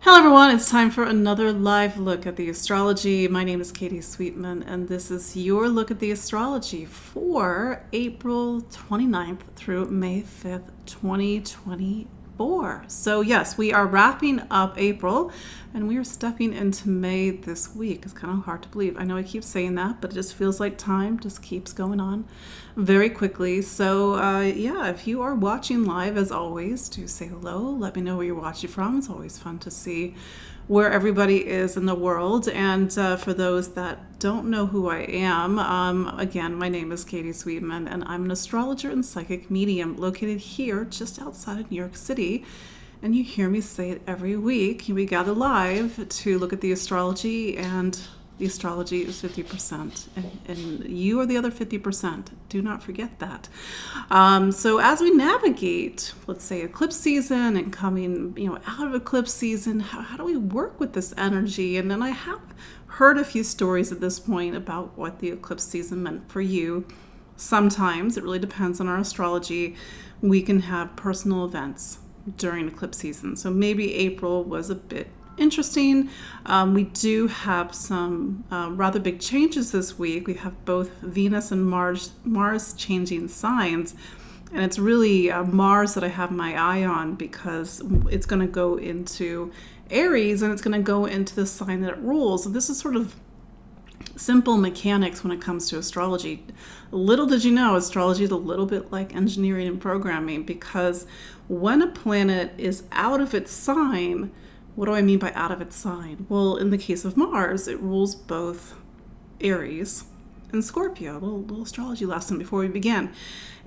Hello everyone, it's time for another live look at the astrology. My name is Katie Sweetman and this is your look at the astrology for April 29th through May 5th, 2024. So yes, we are wrapping up April and we are stepping into May this week. It's kind of hard to believe. I know I keep saying that, but it just feels like time just keeps going on very quickly. So yeah, if you are watching live, as always, do say hello. Let me know where you're watching from. It's always fun to see where everybody is in the world. And for those that don't know who I am, again, my name is Katie Sweetman, and I'm an astrologer and psychic medium located here just outside of New York City. And you hear me say it every week. We gather live to look at the astrology, and the astrology is 50%, and you are the other 50%. Do not forget that. So as we navigate, let's say, eclipse season and coming, out of eclipse season, how do we work with this energy? And then I have heard a few stories at this point about what the eclipse season meant for you. Sometimes it really depends on our astrology. We can have personal events during eclipse season. So maybe April was a bit interesting. We do have some rather big changes this week. We have both Venus and Mars changing signs. And it's really Mars that I have my eye on because it's going to go into Aries and it's going to go into the sign that it rules. So this is sort of simple mechanics when it comes to astrology. Little did you know, astrology is a little bit like engineering and programming, because when a planet is out of its sign, what do I mean by out of its sign? Well, in the case of Mars, it rules both Aries and Scorpio. A little astrology lesson before we begin.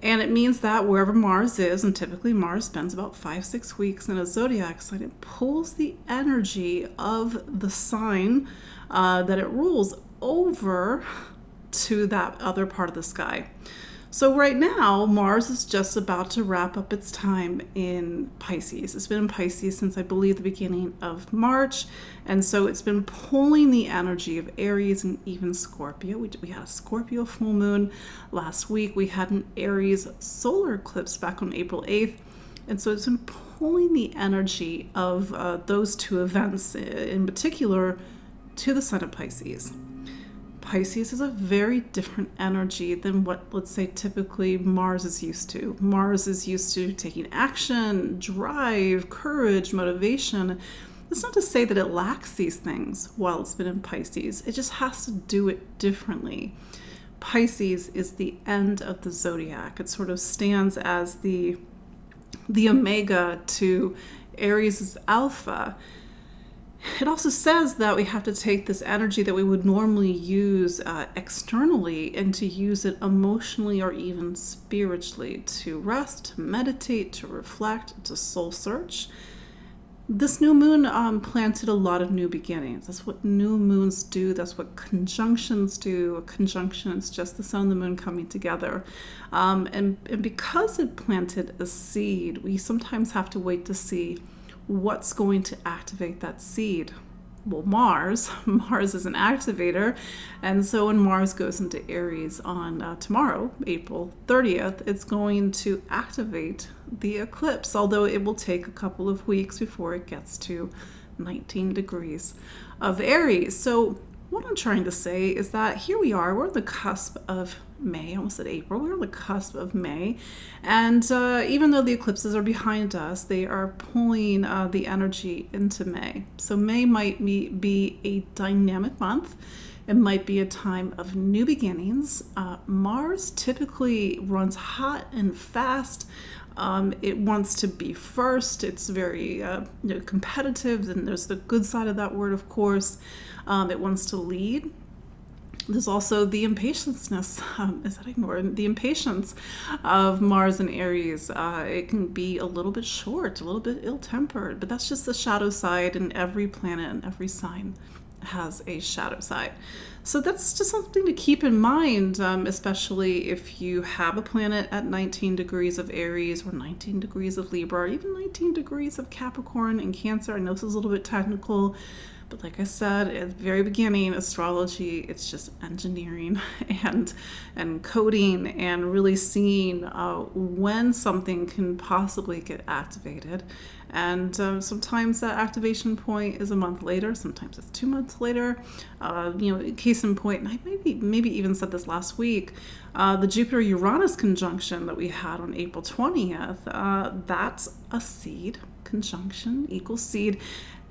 And it means that wherever Mars is, and typically Mars spends about 5-6 weeks in a zodiac sign, it pulls the energy of the sign that it rules over to that other part of the sky. So right now, Mars is just about to wrap up its time in Pisces. It's been in Pisces since, I believe, the beginning of March. And so it's been pulling the energy of Aries and even Scorpio. We had a Scorpio full moon last week. We had an Aries solar eclipse back on April 8th. And so it's been pulling the energy of those two events, in particular, to the sign of Pisces. Pisces is a very different energy than what, let's say, typically Mars is used to. Mars is used to taking action, drive, courage, motivation. It's not to say that it lacks these things while it's been in Pisces. It just has to do it differently. Pisces is the end of the zodiac. It sort of stands as the omega to Aries' alpha. It also says that we have to take this energy that we would normally use externally and to use it emotionally or even spiritually, to rest, to meditate, to reflect, to soul search. This new moon planted a lot of new beginnings. That's what new moons do. That's what conjunctions do. A conjunction is just the sun and the moon coming together. And because it planted a seed, we sometimes have to wait to see what's going to activate that seed. Well, Mars is an activator, and so when Mars goes into Aries on tomorrow, April 30th, it's going to activate the eclipse, although it will take a couple of weeks before it gets to 19 degrees of Aries. So what I'm trying to say is that here we are, we're on the cusp of May, I almost said April, we're on the cusp of May, and even though the eclipses are behind us, they are pulling the energy into May. So May might be a dynamic month. It might be a time of new beginnings. Mars typically runs hot and fast. It wants to be first. It's very competitive, and there's the good side of that word, of course. It wants to lead. There's also the impatience of Mars and Aries. It can be a little bit short, a little bit ill-tempered, but that's just the shadow side, and every planet and every sign has a shadow side. So that's just something to keep in mind, especially if you have a planet at 19 degrees of Aries or 19 degrees of Libra, or even 19 degrees of Capricorn and Cancer. I know this is a little bit technical, But like I said at the very beginning, astrology, it's just engineering and coding and really seeing when something can possibly get activated. And sometimes that activation point is a month later, sometimes it's 2 months later. Case in point, and I maybe even said this last week, the Jupiter-Uranus conjunction that we had on April 20th, that's a seed conjunction equals seed.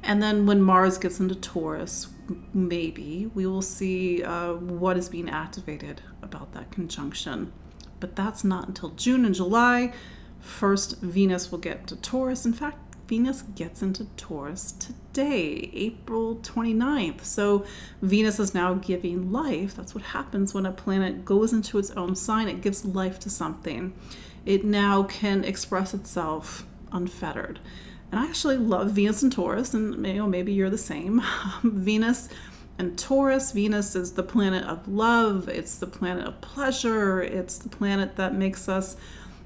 And then when Mars gets into Taurus, maybe we will see what is being activated about that conjunction. But that's not until June and July. First, Venus will get to Taurus. In fact, Venus gets into Taurus today, April 29th. So Venus is now giving life. That's what happens when a planet goes into its own sign. It gives life to something. It now can express itself unfettered. And I actually love Venus and Taurus, and maybe you're the same. Venus and Taurus. Venus is the planet of love. It's the planet of pleasure. It's the planet that makes us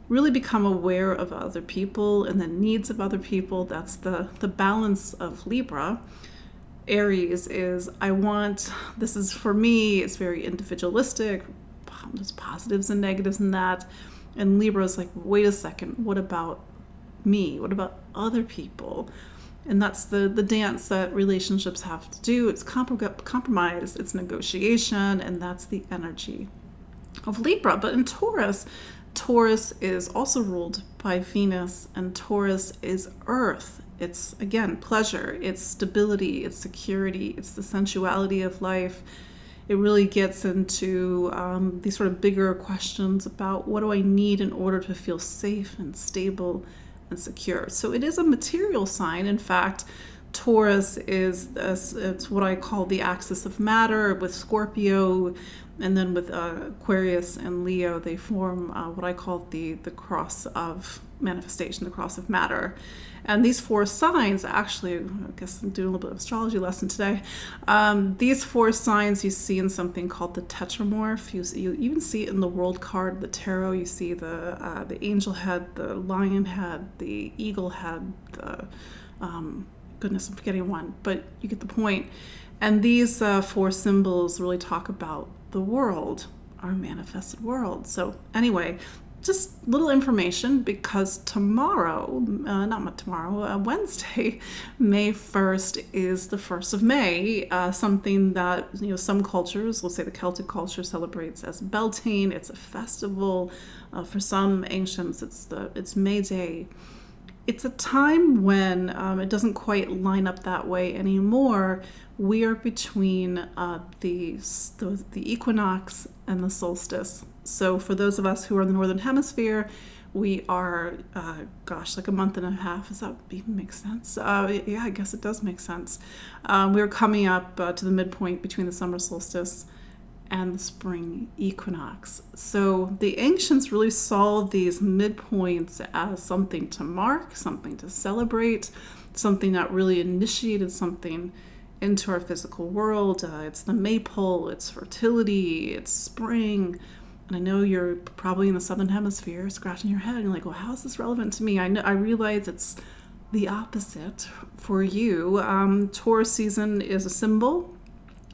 really become aware of other people and the needs of other people. That's the balance of Libra. Aries is, this is for me, it's very individualistic. There's positives and negatives in that. And Libra is like, wait a second, what about me? What about other people? And that's the dance that relationships have to do. It's compromise, it's negotiation, and that's the energy of Libra. But in Taurus is also ruled by Venus, and Taurus is Earth. It's, again, pleasure, it's stability, it's security, it's the sensuality of life. It really gets into these sort of bigger questions about what do I need in order to feel safe and stable and secure. So it is a material sign. In fact, Taurus it's what I call the axis of matter with Scorpio, and then with Aquarius and Leo, they form what I call the cross of manifestation, the cross of matter. And these 4 signs, actually, I guess I'm doing a little bit of astrology lesson today. These 4 signs you see in something called the tetramorph. You even see it in the world card, the tarot. You see the angel head, the lion head, the eagle head, the goodness, I'm forgetting one, but you get the point. And these 4 symbols really talk about the world, our manifested world. So anyway, just little information, because Wednesday, May 1st is the 1st of May, something that, some cultures, let's say the Celtic culture, celebrates as Beltane. It's a festival. For some ancients, it's May Day. It's a time when it doesn't quite line up that way anymore. We are between the equinox and the solstice. So for those of us who are in the Northern Hemisphere, we are, like a month and a half. Does that even make sense? Yeah, I guess it does make sense. We're coming up to the midpoint between the summer solstice and the spring equinox. So the ancients really saw these midpoints as something to mark, something to celebrate, something that really initiated something into our physical world. It's the maypole, it's fertility, it's spring. And I know you're probably in the Southern Hemisphere scratching your head and you're like, well, how is this relevant to me? I realize it's the opposite for you. Taurus season is a symbol.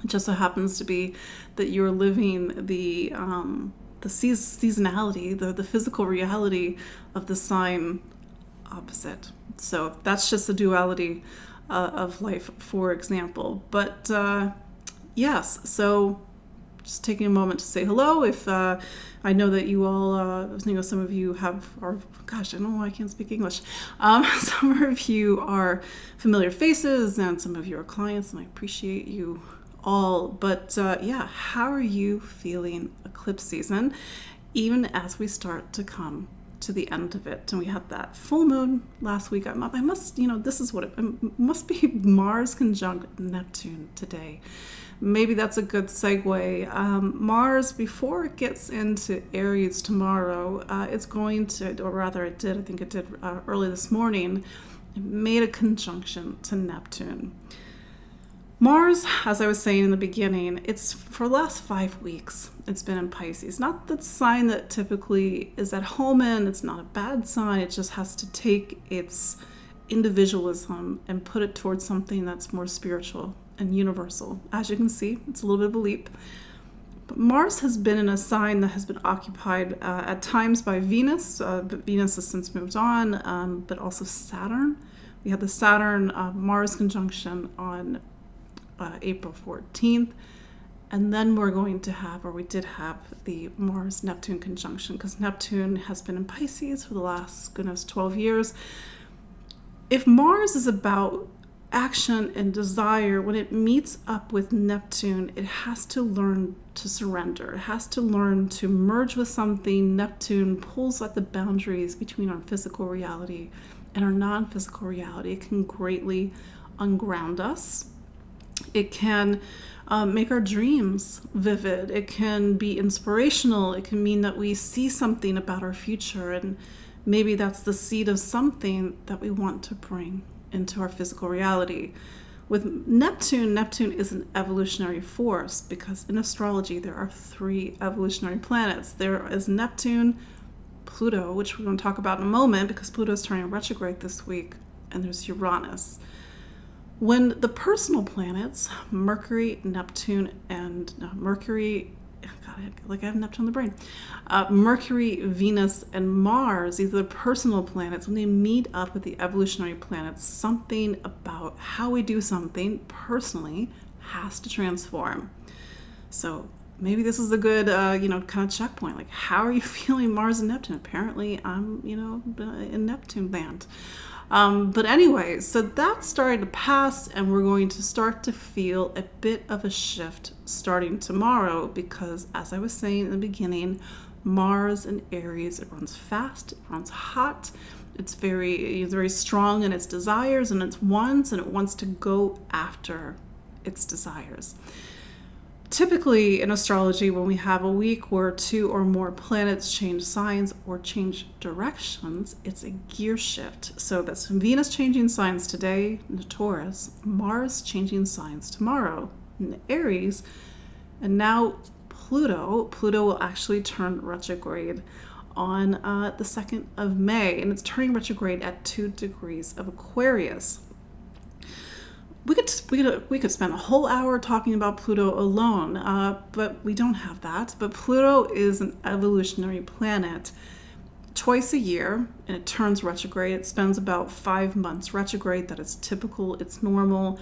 It just so happens to be that you're living the seasonality, the physical reality of the sign opposite. So that's just the duality of life, for example. But yes, so just taking a moment to say hello. If I know that you all, some of you I don't know why I can't speak English. Some of you are familiar faces, and some of you are clients, and I appreciate you all. But how are you feeling eclipse season, even as we start to come to the end of it? And we had that full moon last week. I must, this is what it must be, Mars conjunct Neptune today. Maybe that's a good segue. Mars, before it gets into Aries tomorrow, it's going to, or rather it did, I think it did early this morning, it made a conjunction to Neptune. Mars, as I was saying in the beginning, it's for the last 5 weeks, it's been in Pisces. Not the sign that typically is at home in, it's not a bad sign, it just has to take its individualism and put it towards something that's more spiritual and universal. As you can see, it's a little bit of a leap. But Mars has been in a sign that has been occupied at times by Venus, but Venus has since moved on, but also Saturn. We had the Saturn-Mars conjunction on April 14th. And then we're going to have, or we did have, the Mars-Neptune conjunction, because Neptune has been in Pisces for the last, 12 years. If Mars is about action and desire, when it meets up with Neptune, it has to learn to surrender. It has to learn to merge with something. Neptune pulls at the boundaries between our physical reality and our non-physical reality. It can greatly unground us. It can make our dreams vivid. It can be inspirational. It can mean that we see something about our future, and maybe that's the seed of something that we want to bring into our physical reality. With Neptune, Neptune is an evolutionary force, because in astrology there are 3 evolutionary planets. There is Neptune, Pluto, which we're going to talk about in a moment because Pluto is turning retrograde this week, and there's Uranus. When the personal planets, Mercury, Neptune, and Mercury, I have Neptune in the brain. Mercury, Venus, and Mars, these are the personal planets. When they meet up with the evolutionary planets, something about how we do something personally has to transform. So maybe this is a good, kind of checkpoint. Like, how are you feeling Mars and Neptune? Apparently, I'm, in Neptune land. But anyway, so that's starting to pass, and we're going to start to feel a bit of a shift starting tomorrow, because as I was saying in the beginning, Mars in Aries, it runs fast, it runs hot, it's very strong in its desires and its wants, and it wants to go after its desires. Typically in astrology, when we have a week where 2 or more planets change signs or change directions, it's a gear shift. So that's Venus changing signs today in Taurus, Mars changing signs tomorrow in Aries, and now Pluto will actually turn retrograde on the 2nd of May, and it's turning retrograde at 2 degrees of Aquarius. We could spend a whole hour talking about Pluto alone, but we don't have that. But Pluto is an evolutionary planet. Twice a year, and it turns retrograde. It spends about 5 months retrograde. That is typical. It's normal.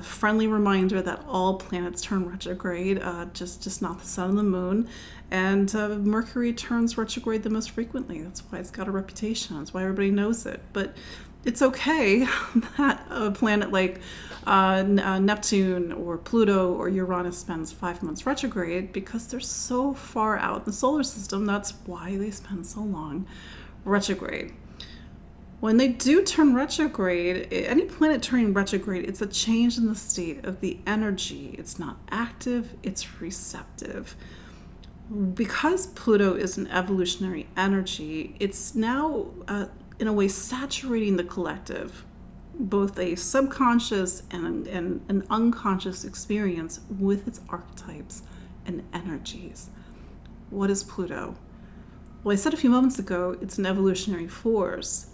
Friendly reminder that all planets turn retrograde, just not the sun and the moon. And Mercury turns retrograde the most frequently. That's why it's got a reputation. That's why everybody knows it. But it's okay that a planet like Neptune or Pluto or Uranus spends 5 months retrograde, because they're so far out in the solar system. That's why they spend so long retrograde. When they do turn retrograde, any planet turning retrograde, it's a change in the state of the energy. It's not active, it's receptive. Because Pluto is an evolutionary energy, it's now in a way saturating the collective, both a subconscious and an unconscious experience with its archetypes and energies. What is Pluto? Well, I said a few moments ago, it's an evolutionary force,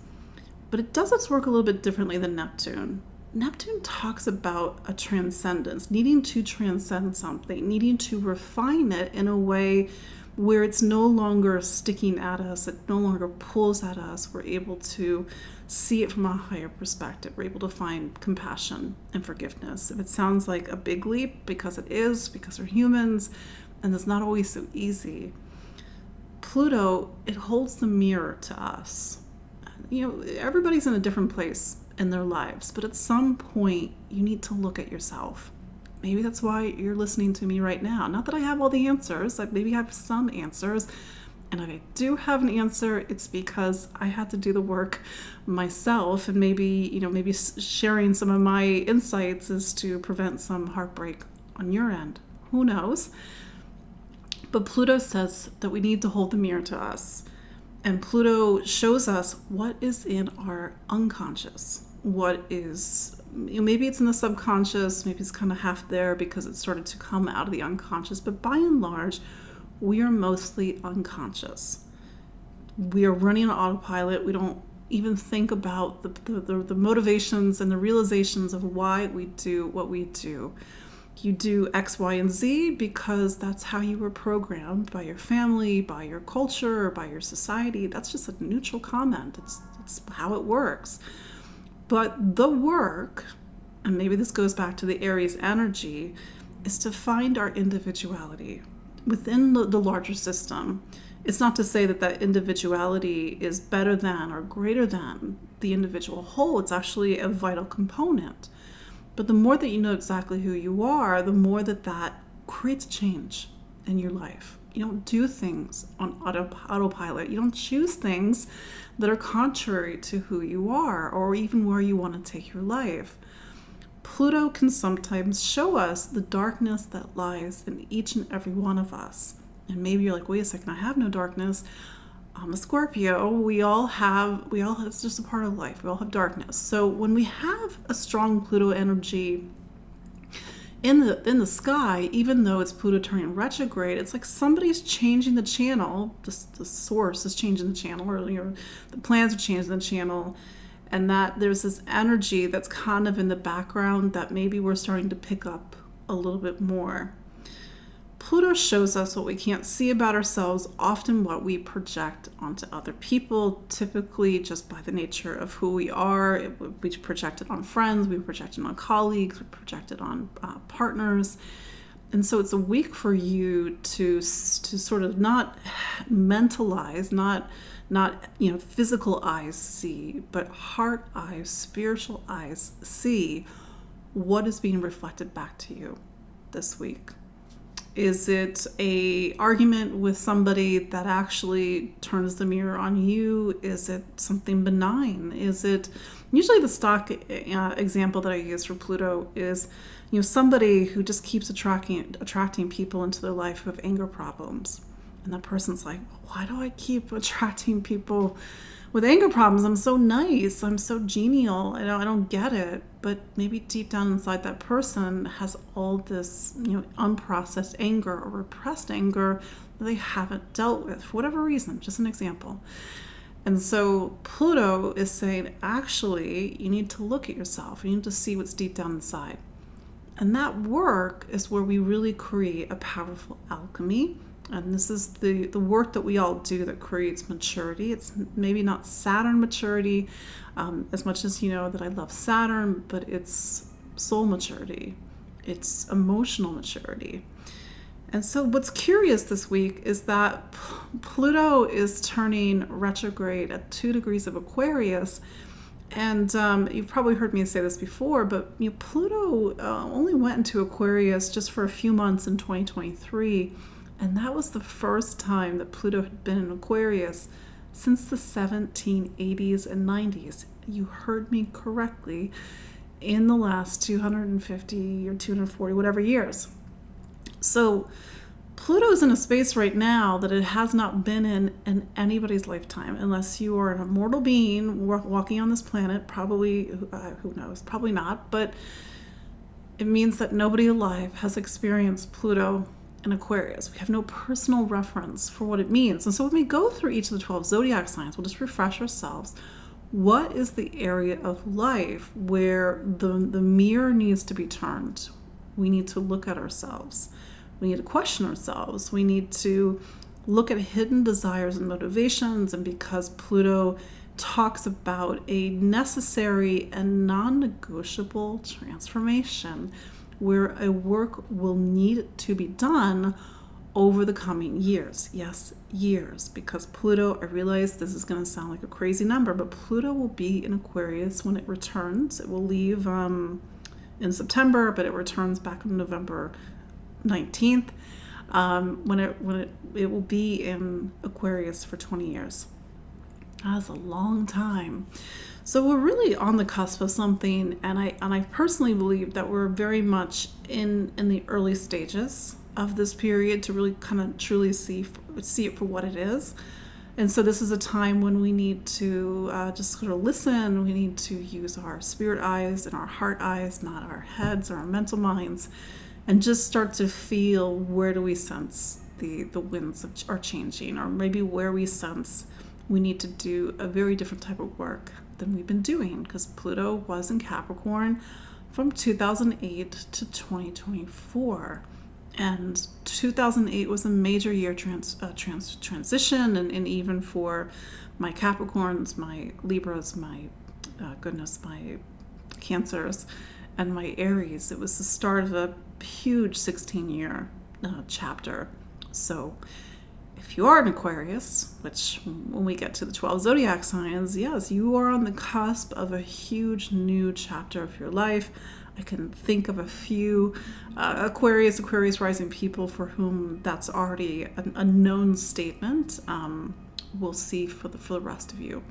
but it does its work a little bit differently than Neptune. Neptune talks about a transcendence, needing to transcend something, needing to refine it in a way where it's no longer sticking at us, it no longer pulls at us. We're able to see it from a higher perspective. We're able to find compassion and forgiveness. If it sounds like a big leap, because it is, because we're humans, and it's not always so easy. Pluto, it holds the mirror to us. Everybody's in a different place in their lives, but at some point you need to look at yourself. Maybe that's why you're listening to me right now. Not that I have all the answers. I maybe have some answers. And if I do have an answer, it's because I had to do the work myself, and maybe sharing some of my insights is to prevent some heartbreak on your end. Who knows? But Pluto says that we need to hold the mirror to us. And Pluto shows us what is in our unconscious. What is, maybe it's in the subconscious, maybe it's kind of half there because it started to come out of the unconscious, but by and large, we are mostly unconscious. We are running on autopilot. We don't even think about the motivations and the realizations of why we do what we do. You do X, Y, and Z because that's how you were programmed by your family, by your culture, or by your society. That's just a neutral comment. It's how it works. But the work, and maybe this goes back to the Aries energy, is to find our individuality within the larger system. It's not to say that individuality is better than or greater than the individual whole. It's actually a vital component. But the more that you know exactly who you are, the more that creates change in your life. You don't do things on autopilot. You don't choose things that are contrary to who you are or even where you want to take your life. Pluto can sometimes show us the darkness that lies in each and every one of us. And maybe you're like, wait a second, I have no darkness. I'm a Scorpio. It's just a part of life. We all have darkness. So when we have a strong Pluto energy in the sky, even though it's Pluto turning retrograde, it's like somebody's changing the channel. The source is changing the channel, or the planets are changing the channel. And that there's this energy that's kind of in the background that maybe we're starting to pick up a little bit more. Pluto shows us what we can't see about ourselves, often what we project onto other people, typically just by the nature of who we are. We project it on friends, we project it on colleagues, we project it on partners. And so it's a week for you to sort of not mentalize, not physical eyes see, but heart eyes, spiritual eyes see what is being reflected back to you this week. Is it a argument with somebody that actually turns the mirror on you? Is it something benign? Is it usually the stock example that I use for Pluto is somebody who just keeps attracting people into their life who have anger problems, and that person's like, why do I keep attracting people with anger problems? I'm so nice, I'm so genial, I don't get it. But maybe deep down inside, that person has all this unprocessed anger or repressed anger that they haven't dealt with for whatever reason. Just an example. And so Pluto is saying, actually, you need to look at yourself. You need to see what's deep down inside. And that work is where we really create a powerful alchemy. And this is the work that we all do that creates maturity. It's maybe not Saturn maturity, as much as that I love Saturn, but it's soul maturity. It's emotional maturity. And so what's curious this week is that Pluto is turning retrograde at 2 degrees of Aquarius. And you've probably heard me say this before, but Pluto only went into Aquarius just for a few months in 2023. And that was the first time that Pluto had been in Aquarius since the 1780s and 90s. You heard me correctly, in the last 250 or 240, whatever years. So Pluto's in a space right now that it has not been in anybody's lifetime, unless you are an immortal being walking on this planet. Probably, who knows, probably not. But it means that nobody alive has experienced Pluto in Aquarius. We have no personal reference for what it means. And so when we go through each of the 12 zodiac signs, we'll just refresh ourselves. What is the area of life where the mirror needs to be turned? We need to look at ourselves. We need to question ourselves. We need to look at hidden desires and motivations. And because Pluto talks about a necessary and non-negotiable transformation, where a work will need to be done over the coming years. Yes, years. Because Pluto, I realize this is going to sound like a crazy number, but Pluto will be in Aquarius when it returns. It will leave in September, but it returns back on November 19th. When it will be in Aquarius for 20 years. That's a long time. So we're really on the cusp of something, and I personally believe that we're very much in the early stages of this period to really kind of truly see it for what it is. And so this is a time when we need to just sort of listen. We need to use our spirit eyes and our heart eyes, not our heads or our mental minds, and just start to feel, where do we sense the winds are changing, or maybe where we sense we need to do a very different type of work than we've been doing, because Pluto was in Capricorn from 2008 to 2024. And 2008 was a major year transition, and even for my Capricorns, my Libras, my my Cancers, and my Aries. It was the start of a huge 16-year chapter. So if you are an Aquarius, which when we get to the 12 zodiac signs, yes, you are on the cusp of a huge new chapter of your life. I can think of a few Aquarius rising people for whom that's already a known statement. We'll see for the rest of you.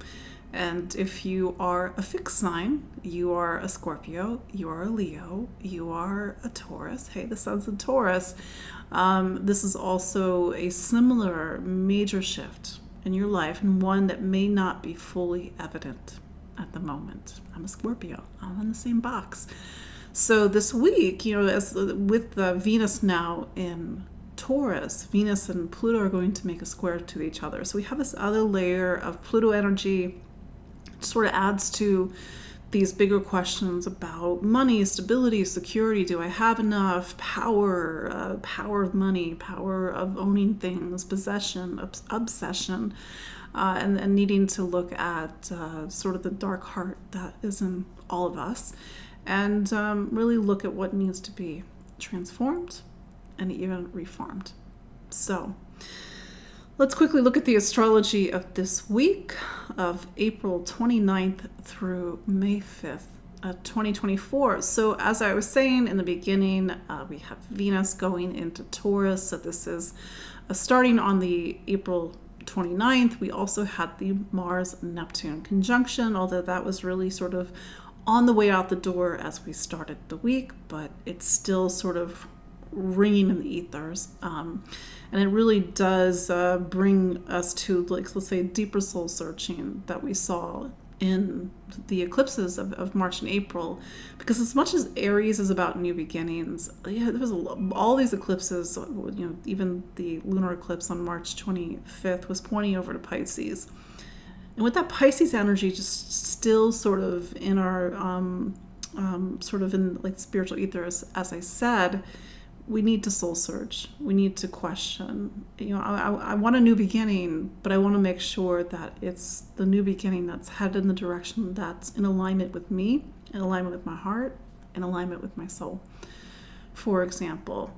And if you are a fixed sign, you are a Scorpio, you are a Leo, you are a Taurus. Hey, the sun's in Taurus. This is also a similar major shift in your life, and one that may not be fully evident at the moment. I'm a Scorpio. I'm in the same box. So this week, as with Venus now in Taurus, Venus and Pluto are going to make a square to each other. So we have this other layer of Pluto energy. It sort of adds to these bigger questions about money, stability, security. Do I have enough power, power of money, power of owning things, possession, obsession, and needing to look at sort of the dark heart that is in all of us, and really look at what needs to be transformed and even reformed. So let's quickly look at the astrology of this week of April 29th through May 5th, 2024. So as I was saying in the beginning, we have Venus going into Taurus. So this is starting on the April 29th. We also had the Mars-Neptune conjunction, although that was really sort of on the way out the door as we started the week, but it's still sort of ringing in the ethers. And it really does bring us to, let's say, deeper soul searching that we saw in the eclipses of March and April. Because as much as Aries is about new beginnings, there was all these eclipses, even the lunar eclipse on March 25th was pointing over to Pisces. And with that Pisces energy just still sort of in our, sort of in like spiritual ethers, as I said, we need to soul search. We need to question. I want a new beginning, but I want to make sure that it's the new beginning that's headed in the direction that's in alignment with me, in alignment with my heart, in alignment with my soul. For example,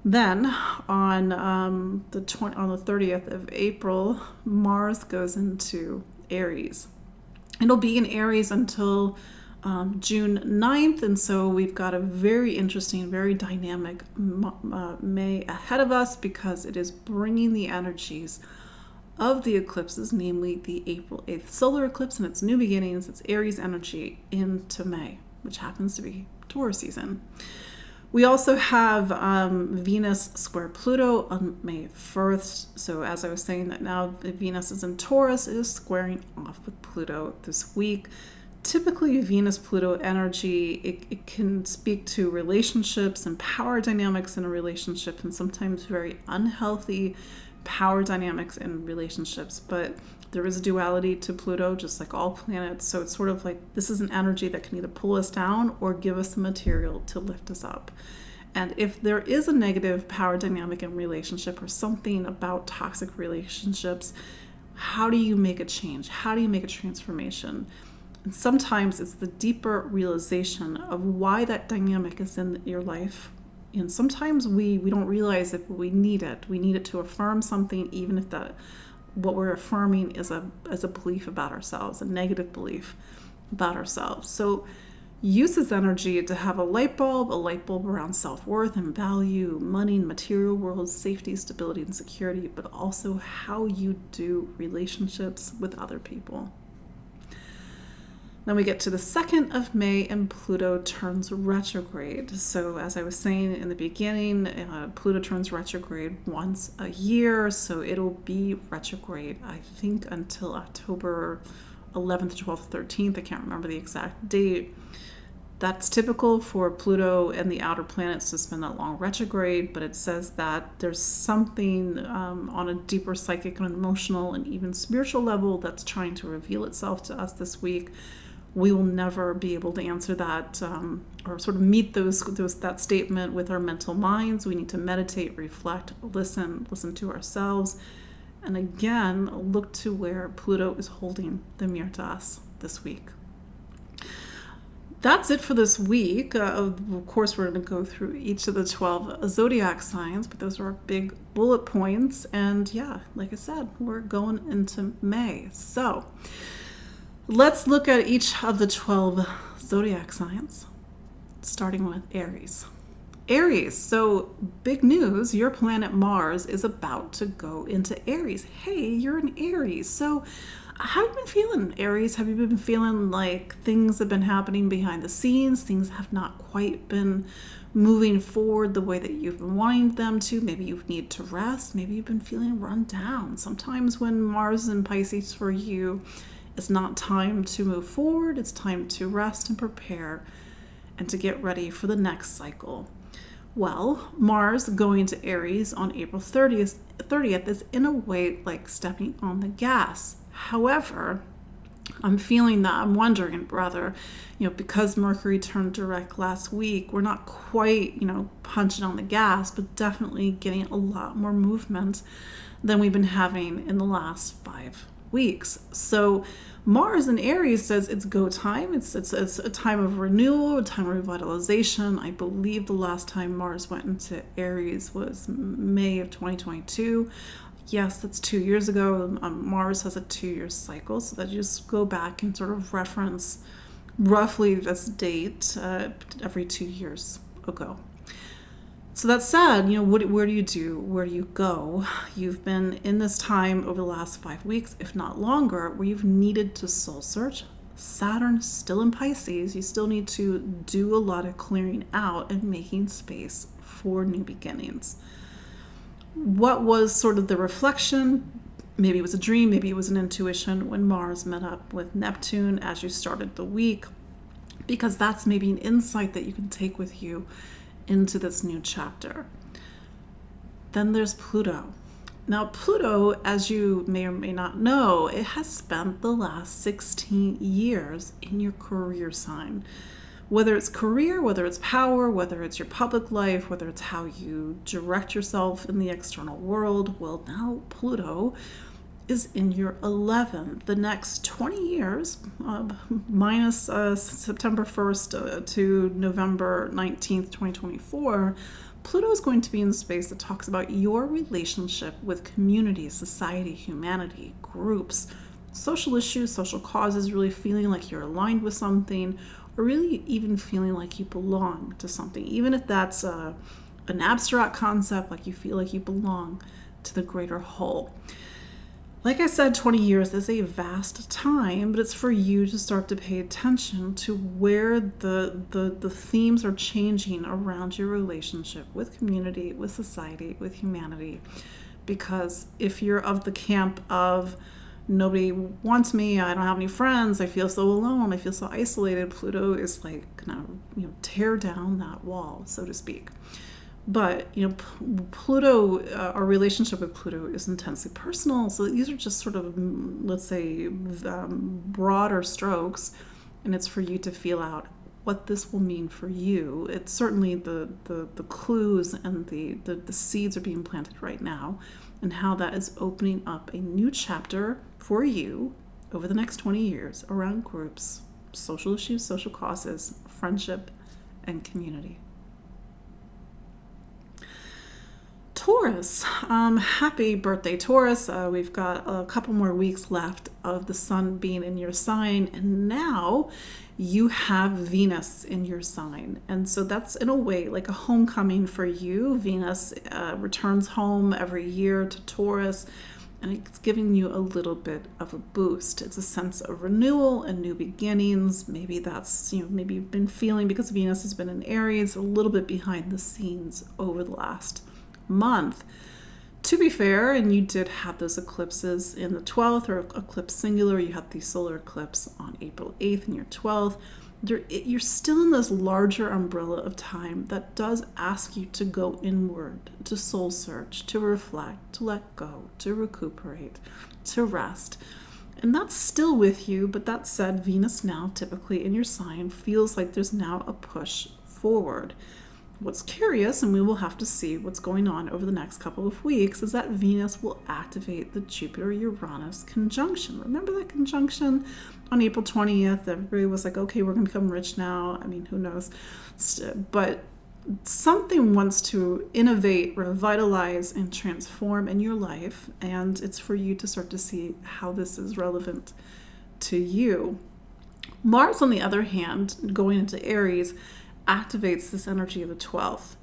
then on the 30th of April, Mars goes into Aries. It'll be in Aries until June 9th, and so we've got a very interesting, very dynamic May ahead of us, because it is bringing the energies of the eclipses, namely the April 8th solar eclipse and its new beginnings, its Aries energy, into May, which happens to be Taurus season. We also have Venus square Pluto on May 1st. So as I was saying, that now Venus is in Taurus, it is squaring off with Pluto this week. Typically, Venus-Pluto energy, it can speak to relationships and power dynamics in a relationship, and sometimes very unhealthy power dynamics in relationships. But there is duality to Pluto, just like all planets. So it's sort of like this is an energy that can either pull us down or give us the material to lift us up. And if there is a negative power dynamic in relationship or something about toxic relationships, how do you make a change? How do you make a transformation? And sometimes it's the deeper realization of why that dynamic is in your life. And sometimes we don't realize it, but we need it. We need it to affirm something, even if what we're affirming is a belief about ourselves, a negative belief about ourselves. So use this energy to have a light bulb around self-worth and value, money and material world, safety, stability, and security, but also how you do relationships with other people. Then we get to the 2nd of May and Pluto turns retrograde. So as I was saying in the beginning, Pluto turns retrograde once a year. So it'll be retrograde, I think, until October 11th, 12th, 13th. I can't remember the exact date. That's typical for Pluto and the outer planets to spend that long retrograde, but it says that there's something on a deeper psychic and emotional and even spiritual level that's trying to reveal itself to us this week. We will never be able to answer that or sort of meet that statement with our mental minds. We need to meditate, reflect, listen to ourselves, and again, look to where Pluto is holding the mirror to us this week. That's it for this week. Of course, we're going to go through each of the 12 zodiac signs, but those are our big bullet points. And yeah, like I said, we're going into May. So let's look at each of the 12 zodiac signs, starting with Aries. Aries, so big news, your planet Mars is about to go into Aries. Hey, you're in Aries. So how have you been feeling, Aries? Have you been feeling like things have been happening behind the scenes? Things have not quite been moving forward the way that you've been wanting them to. Maybe you need to rest. Maybe you've been feeling run down. Sometimes when Mars in Pisces for you, it's not time to move forward. It's time to rest and prepare and to get ready for the next cycle. Well, Mars going to Aries on April 30th is in a way like stepping on the gas. However, I'm wondering rather, because Mercury turned direct last week, we're not quite, punching on the gas, but definitely getting a lot more movement than we've been having in the last 5 weeks. So Mars in Aries says it's go time. It's a time of renewal, a time of revitalization. I believe the last time Mars went into Aries was May of 2022. Yes, that's 2 years ago. Mars has a 2-year cycle, so that you just go back and sort of reference roughly this date every 2 years ago. So that said, where do you do? Where do you go? You've been in this time over the last 5 weeks, if not longer, where you've needed to soul search. Saturn still in Pisces. You still need to do a lot of clearing out and making space for new beginnings. What was sort of the reflection? Maybe it was a dream, maybe it was an intuition when Mars met up with Neptune as you started the week, because that's maybe an insight that you can take with you into this new chapter. Then there's Pluto. Now, Pluto, as you may or may not know, it has spent the last 16 years in your career sign. Whether it's career, whether it's power, whether it's your public life, whether it's how you direct yourself in the external world, well, now Pluto is in your 11th. The next 20 years, minus September 1st to November 19th, 2024, Pluto is going to be in the space that talks about your relationship with community, society, humanity, groups, social issues, social causes, really feeling like you're aligned with something, or really even feeling like you belong to something, even if that's an abstract concept, like you feel like you belong to the greater whole. Like I said, 20 years is a vast time, but it's for you to start to pay attention to where the themes are changing around your relationship with community, with society, with humanity. Because if you're of the camp of nobody wants me, I don't have any friends, I feel so alone, I feel so isolated, Pluto is like gonna tear down that wall, so to speak. But Pluto, our relationship with Pluto is intensely personal. So these are just sort of, let's say, broader strokes, and it's for you to feel out what this will mean for you. It's certainly the clues and the seeds are being planted right now, and how that is opening up a new chapter for you over the next 20 years around groups, social issues, social causes, friendship, and community. Taurus, happy birthday, Taurus. We've got a couple more weeks left of the sun being in your sign, and now you have Venus in your sign. And so that's in a way like a homecoming for you. Venus returns home every year to Taurus, and it's giving you a little bit of a boost. It's a sense of renewal and new beginnings. Maybe that's, maybe you've been feeling, because Venus has been in Aries, a little bit behind the scenes over the last month. To be fair, and you did have those eclipses in the 12th, or eclipse singular, you had the solar eclipse on April 8th in your 12th. You're still in this larger umbrella of time that does ask you to go inward, to soul search, to reflect, to let go, to recuperate, to rest. And that's still with you, but that said, Venus now typically in your sign feels like there's now a push forward. What's curious, and we will have to see what's going on over the next couple of weeks, is that Venus will activate the Jupiter-Uranus conjunction. Remember that conjunction on April 20th? Everybody was like, okay, we're going to become rich now. I mean, who knows? But something wants to innovate, revitalize, and transform in your life, and it's for you to start to see how this is relevant to you. Mars, on the other hand, going into Aries, activates this energy of the 12th.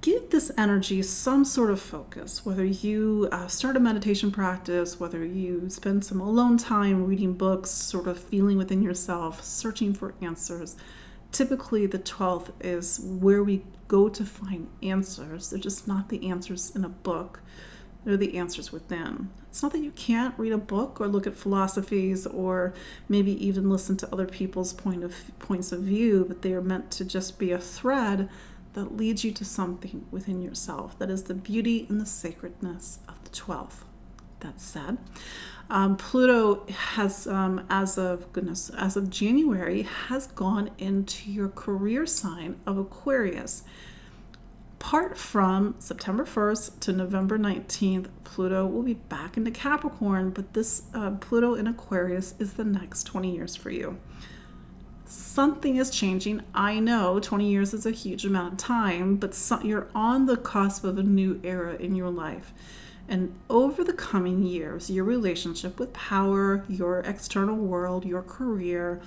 Give this energy some sort of focus, whether you start a meditation practice, whether you spend some alone time reading books, sort of feeling within yourself, searching for answers. Typically, the 12th is where we go to find answers. They're just not the answers in a book. They're the answers within. It's not that you can't read a book or look at philosophies or maybe even listen to other people's points of view, but they are meant to just be a thread that leads you to something within yourself. That is the beauty and the sacredness of the 12th. That said, Pluto has, as of January, has gone into your career sign of Aquarius. Apart from September 1st to November 19th, Pluto will be back into Capricorn, but this Pluto in Aquarius is the next 20 years for you. Something is changing. I know 20 years is a huge amount of time, but you're on the cusp of a new era in your life. And over the coming years, your relationship with power, your external world, your career,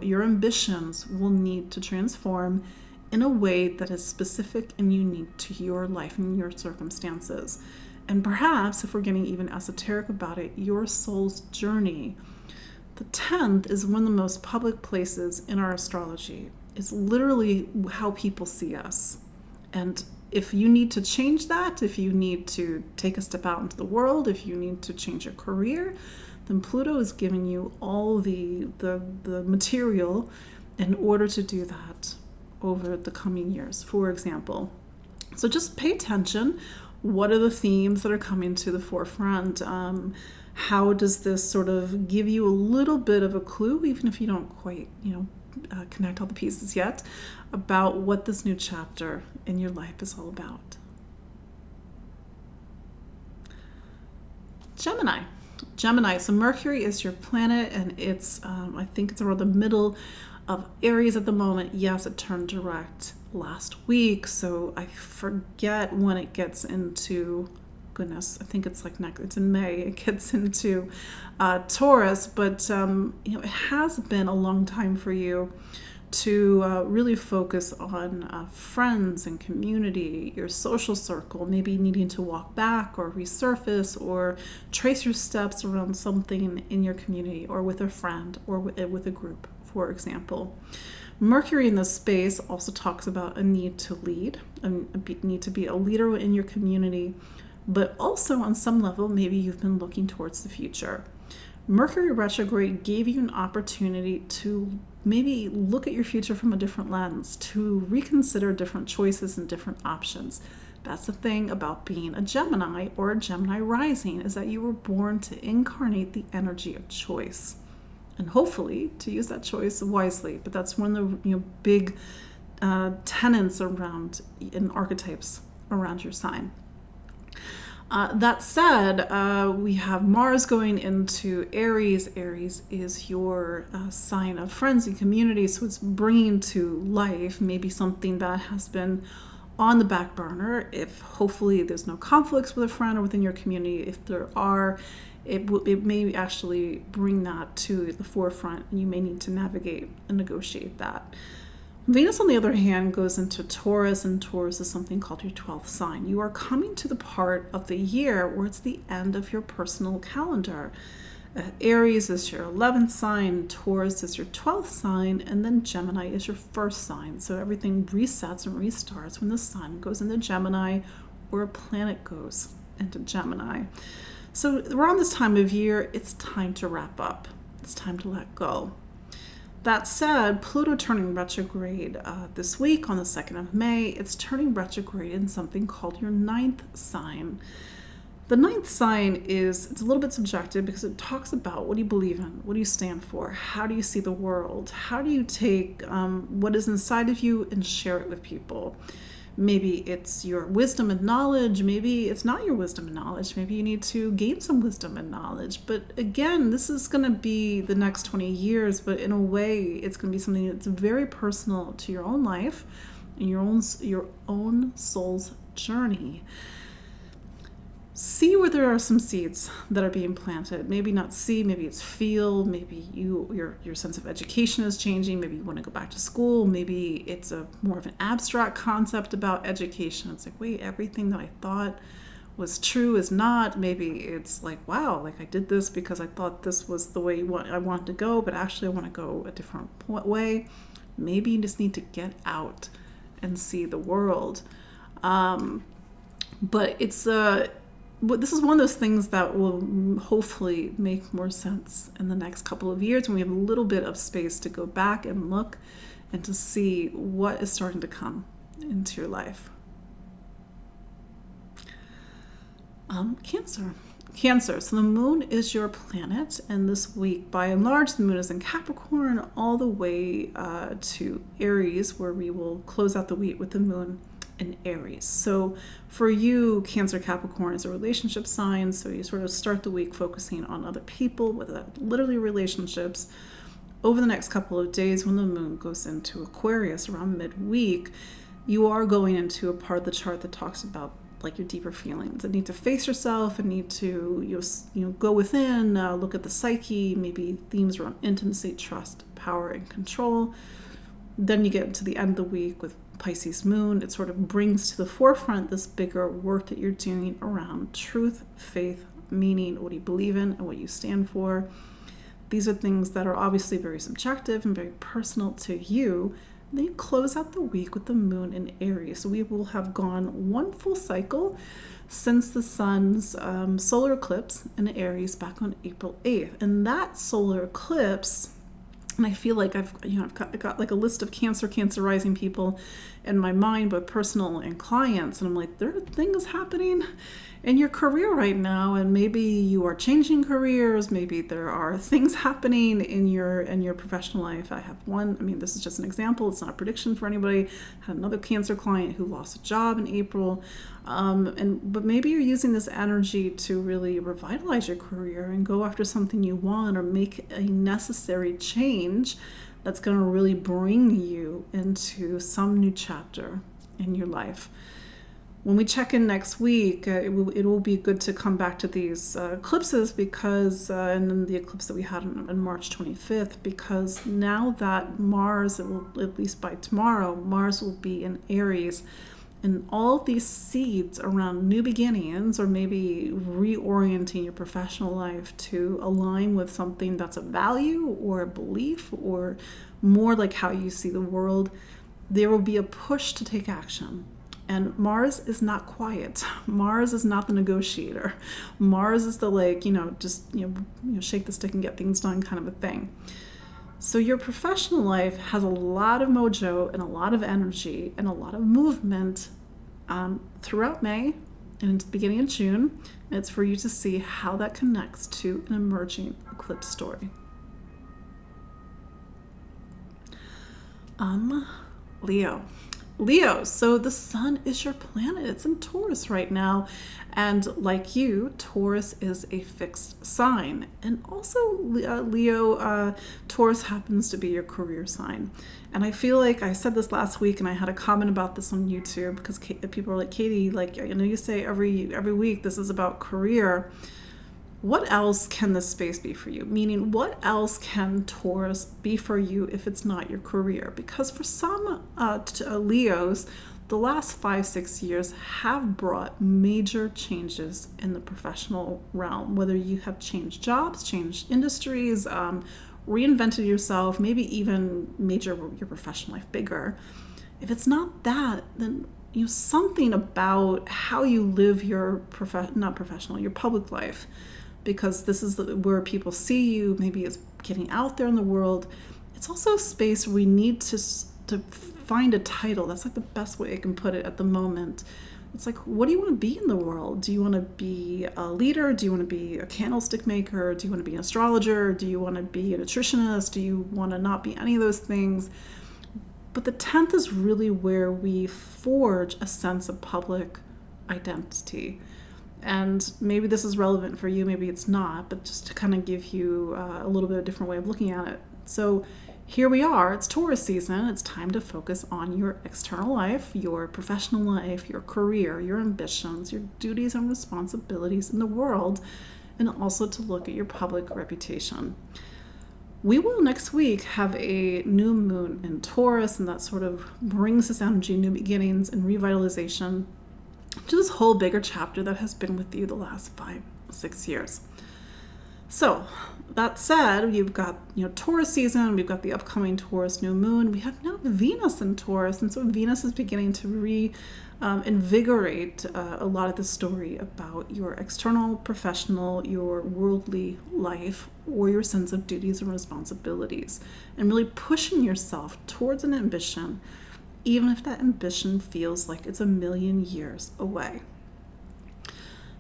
your ambitions will need to transform in a way that is specific and unique to your life and your circumstances. And perhaps, if we're getting even esoteric about it, your soul's journey. The 10th is one of the most public places in our astrology. It's literally how people see us. And if you need to change that, if you need to take a step out into the world, if you need to change your career, then Pluto is giving you all the material in order to do that over the coming years, for example. So just pay attention. What are the themes that are coming to the forefront? How does this sort of give you a little bit of a clue, even if you don't quite, connect all the pieces yet, about what this new chapter in your life is all about? Gemini. So Mercury is your planet, and it's, I think it's around the middle of Aries at the moment. Yes, it turned direct last week, so I forget when it gets into, goodness, I think it's it's in May, it gets into Taurus, but it has been a long time for you to really focus on friends and community, your social circle, maybe needing to walk back or resurface or trace your steps around something in your community or with a friend or with a group, for example. Mercury in this space also talks about a need to lead, a need to be a leader in your community, but also on some level, maybe you've been looking towards the future. Mercury retrograde gave you an opportunity to maybe look at your future from a different lens, to reconsider different choices and different options. That's the thing about being a Gemini or a Gemini rising, is that you were born to incarnate the energy of choice. And hopefully to use that choice wisely. But that's one of the big tenets around in archetypes around your sign. That said, we have Mars going into Aries. Aries is your sign of friends and community, so it's bringing to life maybe something that has been on the back burner. If hopefully there's no conflicts with a friend or within your community, if there are, it may actually bring that to the forefront, and you may need to navigate and negotiate that. Venus, on the other hand, goes into Taurus, and Taurus is something called your 12th sign. You are coming to the part of the year where it's the end of your personal calendar. Aries is your 11th sign, Taurus is your 12th sign, and then Gemini is your first sign. So everything resets and restarts when the sun goes into Gemini or a planet goes into Gemini. So around this time of year, it's time to wrap up. It's time to let go. That said, Pluto turning retrograde this week on the 2nd of May. It's turning retrograde in something called your ninth sign. The ninth sign it's a little bit subjective because it talks about what do you believe in, what do you stand for, how do you see the world, how do you take what is inside of you and share it with people. Maybe it's your wisdom and knowledge, maybe it's not your wisdom and knowledge, maybe you need to gain some wisdom and knowledge. But again, this is going to be the next 20 years, but in a way it's going to be something that's very personal to your own life and your own soul's journey. See where there are some seeds that are being planted. Maybe not see, maybe it's feel, maybe your sense of education is changing, maybe you want to go back to school, maybe it's a more of an abstract concept about education. It's like, wait, everything that I thought was true is not. Maybe it's like, wow, like I did this because I thought this was the way I wanted to go, but actually I want to go a different way. Maybe you just need to get out and see the world. But this is one of those things that will hopefully make more sense in the next couple of years when we have a little bit of space to go back and look and to see what is starting to come into your life. Cancer. So the moon is your planet, and this week, by and large, the moon is in Capricorn all the way to Aries, where we will close out the week with the moon in Aries. So for you, Cancer Capricorn is a relationship sign, so you sort of start the week focusing on other people, whether that's literally relationships. Over the next couple of days, when the moon goes into Aquarius around midweek, you are going into a part of the chart that talks about like your deeper feelings. You need to face yourself and need to go within, look at the psyche, maybe themes around intimacy, trust, power, and control. Then you get into the end of the week with Pisces moon. It sort of brings to the forefront this bigger work that you're doing around truth, faith, meaning, what you believe in and what you stand for. These are things that are obviously very subjective and very personal to you. And then you close out the week with the moon in Aries. So we will have gone one full cycle since the sun's solar eclipse in Aries back on April 8th. And that solar eclipse, and I feel like I've got like a list of Cancer rising people in my mind, both personal and clients. And I'm like, there are things happening in your career right now, and maybe you are changing careers. Maybe there are things happening in your professional life. I have one. I mean, this is just an example. It's not a prediction for anybody. I had another Cancer client who lost a job in April, but maybe you're using this energy to really revitalize your career and go after something you want, or make a necessary change that's going to really bring you into some new chapter in your life. When we check in next week, it will be good to come back to these eclipses because, and then the eclipse that we had on March 25th, because now that Mars, at least by tomorrow, Mars will be in Aries, and all these seeds around new beginnings, or maybe reorienting your professional life to align with something that's a value or a belief or more like how you see the world, there will be a push to take action. And Mars is not quiet. Mars is not the negotiator. Mars is the shake the stick and get things done kind of a thing. So your professional life has a lot of mojo and a lot of energy and a lot of movement throughout May and into the beginning of June. And it's for you to see how that connects to an emerging eclipse story. Leo, so the sun is your planet. It's in Taurus right now. And like you, Taurus is a fixed sign. And also Leo, Taurus happens to be your career sign. And I feel like I said this last week, and I had a comment about this on YouTube because people are like, Katie, like, I know you say every week this is about career. What else can this space be for you? Meaning, what else can Taurus be for you if it's not your career? Because for some Leos, the last 5-6 years have brought major changes in the professional realm, whether you have changed jobs, changed industries, reinvented yourself, maybe even made your professional life bigger. If it's not that, then something about how you live your your public life, because this is where people see you, maybe it's getting out there in the world. It's also a space where we need to find a title. That's like the best way I can put it at the moment. It's like, what do you want to be in the world? Do you want to be a leader? Do you want to be a candlestick maker? Do you want to be an astrologer? Do you want to be a nutritionist? Do you want to not be any of those things? But the 10th is really where we forge a sense of public identity. And maybe this is relevant for you, maybe it's not, but just to kind of give you a little bit of a different way of looking at it. So here we are, it's Taurus season. It's time to focus on your external life, your professional life, your career, your ambitions, your duties and responsibilities in the world, and also to look at your public reputation. We will next week have a new moon in Taurus, and that sort of brings this energy, new beginnings and revitalization to this whole bigger chapter that has been with you the last 5-6 years. So that said, you've got Taurus season, we've got the upcoming Taurus new moon, we have now Venus in Taurus, and so Venus is beginning to reinvigorate a lot of the story about your external, professional, your worldly life, or your sense of duties and responsibilities, and really pushing yourself towards an ambition, even if that ambition feels like it's a million years away.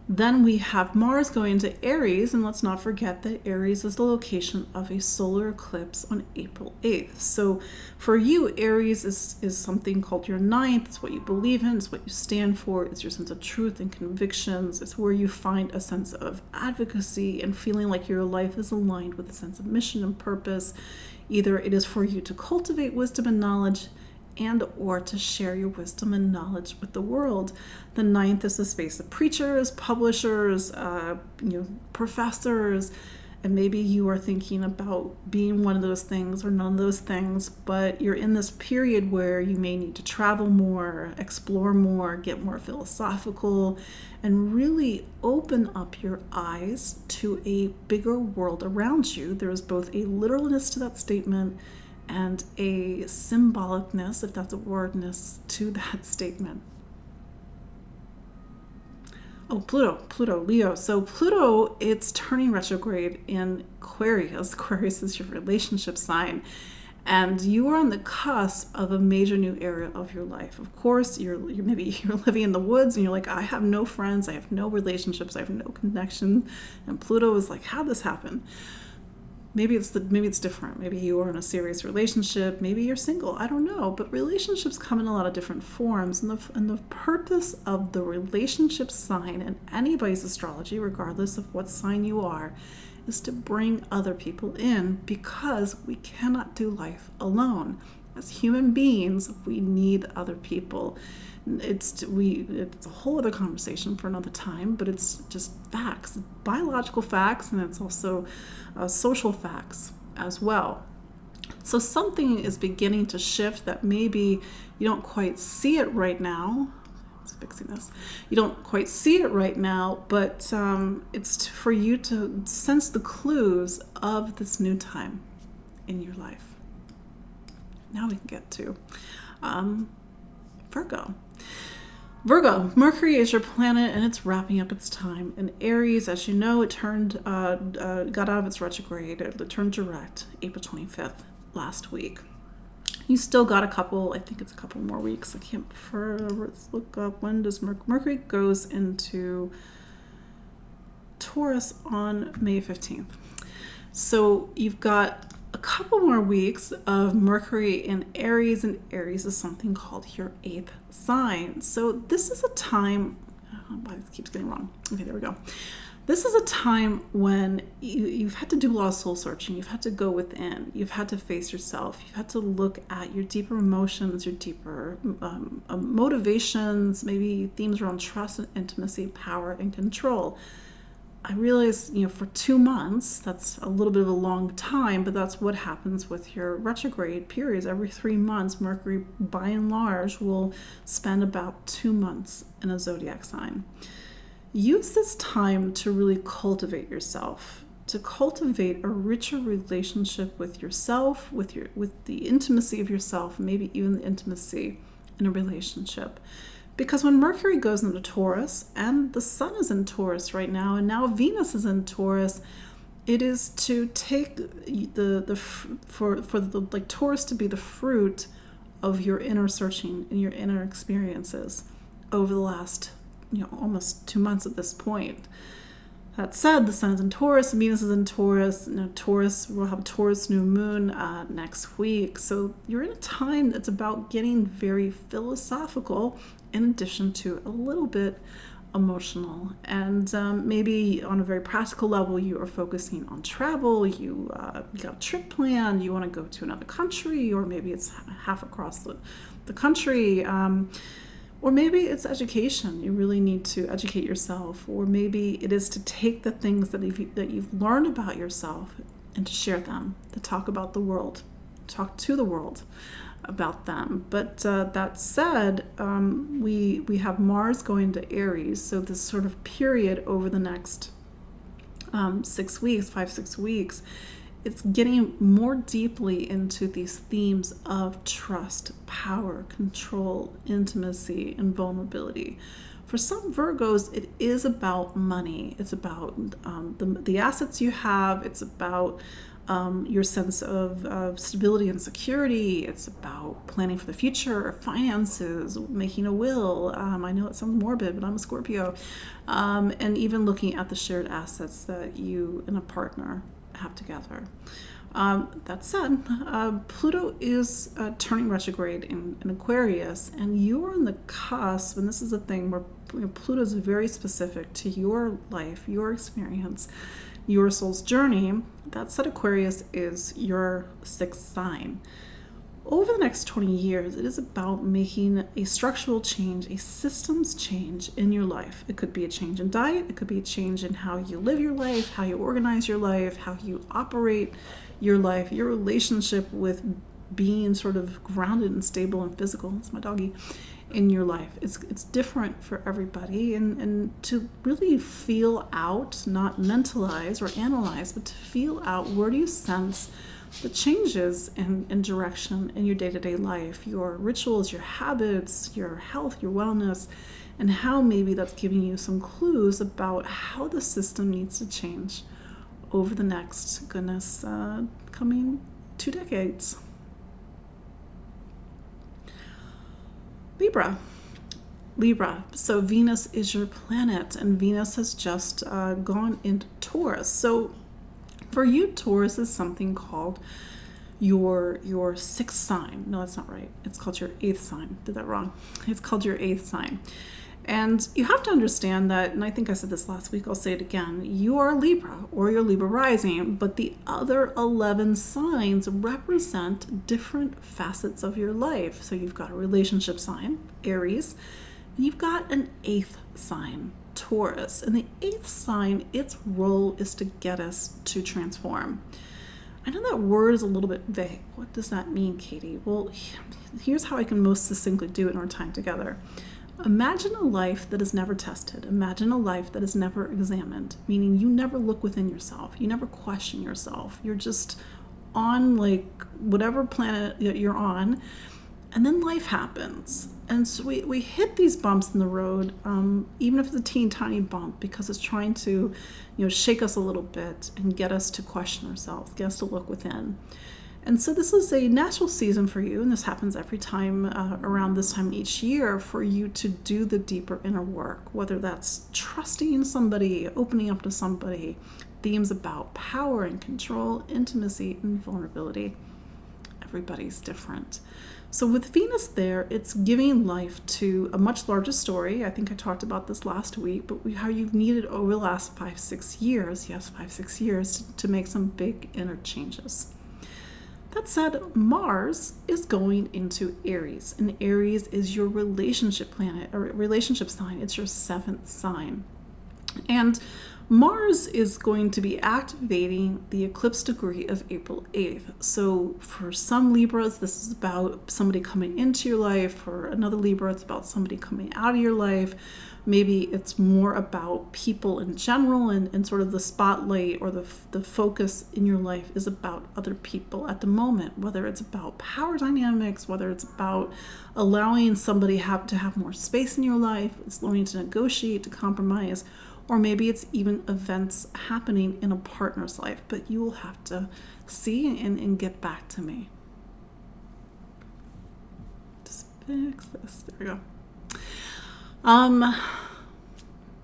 Then we have Mars going into Aries, and let's not forget that Aries is the location of a solar eclipse on April 8th. So for you, Aries is something called your ninth. It's what you believe in, it's what you stand for, it's your sense of truth and convictions. It's where you find a sense of advocacy and feeling like your life is aligned with a sense of mission and purpose. Either it is for you to cultivate wisdom and knowledge and or to share your wisdom and knowledge with the world. The ninth is the space of preachers, publishers, professors, and maybe you are thinking about being one of those things or none of those things, but you're in this period where you may need to travel more, explore more, get more philosophical, and really open up your eyes to a bigger world around you. There is both a literalness to that statement and a symbolicness, if that's a wordness, to that statement. Oh, Pluto, Leo. So Pluto, it's turning retrograde in Aquarius. Aquarius is your relationship sign. And you are on the cusp of a major new area of your life. Of course, you're living in the woods and you're like, I have no friends, I have no relationships, I have no connection. And Pluto is like, how'd this happen? Maybe it's different. Maybe you are in a serious relationship. Maybe you're single. I don't know. But relationships come in a lot of different forms. And the purpose of the relationship sign in anybody's astrology, regardless of what sign you are, is to bring other people in, because we cannot do life alone. As human beings, we need other people. It's a whole other conversation for another time, but it's just facts, biological facts, and it's also social facts as well. So something is beginning to shift that maybe you don't quite see it right now. Fixing this. You don't quite see it right now, but it's for you to sense the clues of this new time in your life. Now we can get to Virgo. Virgo, Mercury is your planet, and it's wrapping up its time in Aries. As you know, it got out of its retrograde. It turned direct April 25th last week. You still got I think it's a couple more weeks. Let's look up, when does Mercury goes into Taurus on May 15th. So you've got a couple more weeks of Mercury in Aries, and Aries is something called your 8th sign. So this is a time, why this keeps getting wrong. Okay, there we go. This is a time when you've had to do a lot of soul searching. You've had to go within. You've had to face yourself. You've had to look at your deeper emotions, your deeper motivations, maybe themes around trust and intimacy, power and control. I realize, for 2 months, that's a little bit of a long time, but that's what happens with your retrograde periods. Every 3 months, Mercury, by and large, will spend about 2 months in a zodiac sign. Use this time to really cultivate yourself, to cultivate a richer relationship with yourself, with the intimacy of yourself, maybe even the intimacy in a relationship. Because when Mercury goes into Taurus, and the Sun is in Taurus right now, and now Venus is in Taurus, It is to take for the like Taurus to be the fruit of your inner searching and your inner experiences over the last, almost 2 months at this point. That said, the sun is in Taurus, Venus is in Taurus. Taurus will have a Taurus new moon next week. So you're in a time that's about getting very philosophical in addition to a little bit emotional. And maybe on a very practical level, you are focusing on travel. You got a trip planned. You want to go to another country, or maybe it's half across the country. Or maybe it's education. You really need to educate yourself. Or maybe it is to take the things that you've learned about yourself and to share them, to talk about the world, talk to the world about them. But that said, we have Mars going to Aries. So this sort of period over the next 6 weeks, 5-6 weeks, it's getting more deeply into these themes of trust, power, control, intimacy, and vulnerability. For some Virgos, it is about money. It's about the assets you have. It's about your sense of stability and security. It's about planning for the future, finances, making a will. I know it sounds morbid, but I'm a Scorpio. And even looking at the shared assets that you and a partner have together. That said, Pluto is turning retrograde in Aquarius, and you are on the cusp, and this is a thing where Pluto is very specific to your life, your experience, your soul's journey. That said, Aquarius is your 6th sign. Over the next 20 years, it is about making a structural change, a systems change in your life. It could be a change in diet. It could be a change in how you live your life, how you organize your life, how you operate your life, your relationship with being sort of grounded and stable and physical. It's my doggy. In your life. It's different for everybody, and to really feel out, not mentalize or analyze, but to feel out, where do you sense the changes in direction in your day-to-day life, your rituals, your habits, your health, your wellness, and how maybe that's giving you some clues about how the system needs to change over the next, coming 2 decades. Libra. So Venus is your planet, and Venus has just gone into Taurus. So for you, Taurus is something called your 6th sign. No, that's not right. It's called your 8th sign. Did that wrong. It's called your 8th sign. And you have to understand that, and I think I said this last week, I'll say it again, you are Libra or you're Libra rising, but the other 11 signs represent different facets of your life. So you've got a relationship sign, Aries, and you've got an 8th sign, Taurus. And the 8th sign, its role is to get us to transform. I know that word is a little bit vague. What does that mean, Katie? Well, here's how I can most succinctly do it in our time together. Imagine a life that is never tested. Imagine a life that is never examined, meaning you never look within yourself. You never question yourself. You're just on whatever planet you're on, and then life happens. And so we hit these bumps in the road, even if it's a teeny tiny bump, because it's trying to shake us a little bit and get us to question ourselves, get us to look within. And so this is a natural season for you, and this happens every time around this time each year, for you to do the deeper inner work, whether that's trusting somebody, opening up to somebody, themes about power and control, intimacy and vulnerability. Everybody's different. So with Venus there, it's giving life to a much larger story. I think I talked about this last week, but how you've needed over the last 5-6 years, to make some big inner changes. That said, Mars is going into Aries, and Aries is your relationship planet, or relationship sign. It's your 7th sign. And Mars is going to be activating the eclipse degree of April 8th. So for some Libras, this is about somebody coming into your life. For another Libra, it's about somebody coming out of your life. Maybe it's more about people in general, and sort of the spotlight or the focus in your life is about other people at the moment, whether it's about power dynamics, whether it's about allowing somebody to have more space in your life, it's learning to negotiate, to compromise, or maybe it's even events happening in a partner's life, but you will have to see and get back to me. Just fix this. There we go.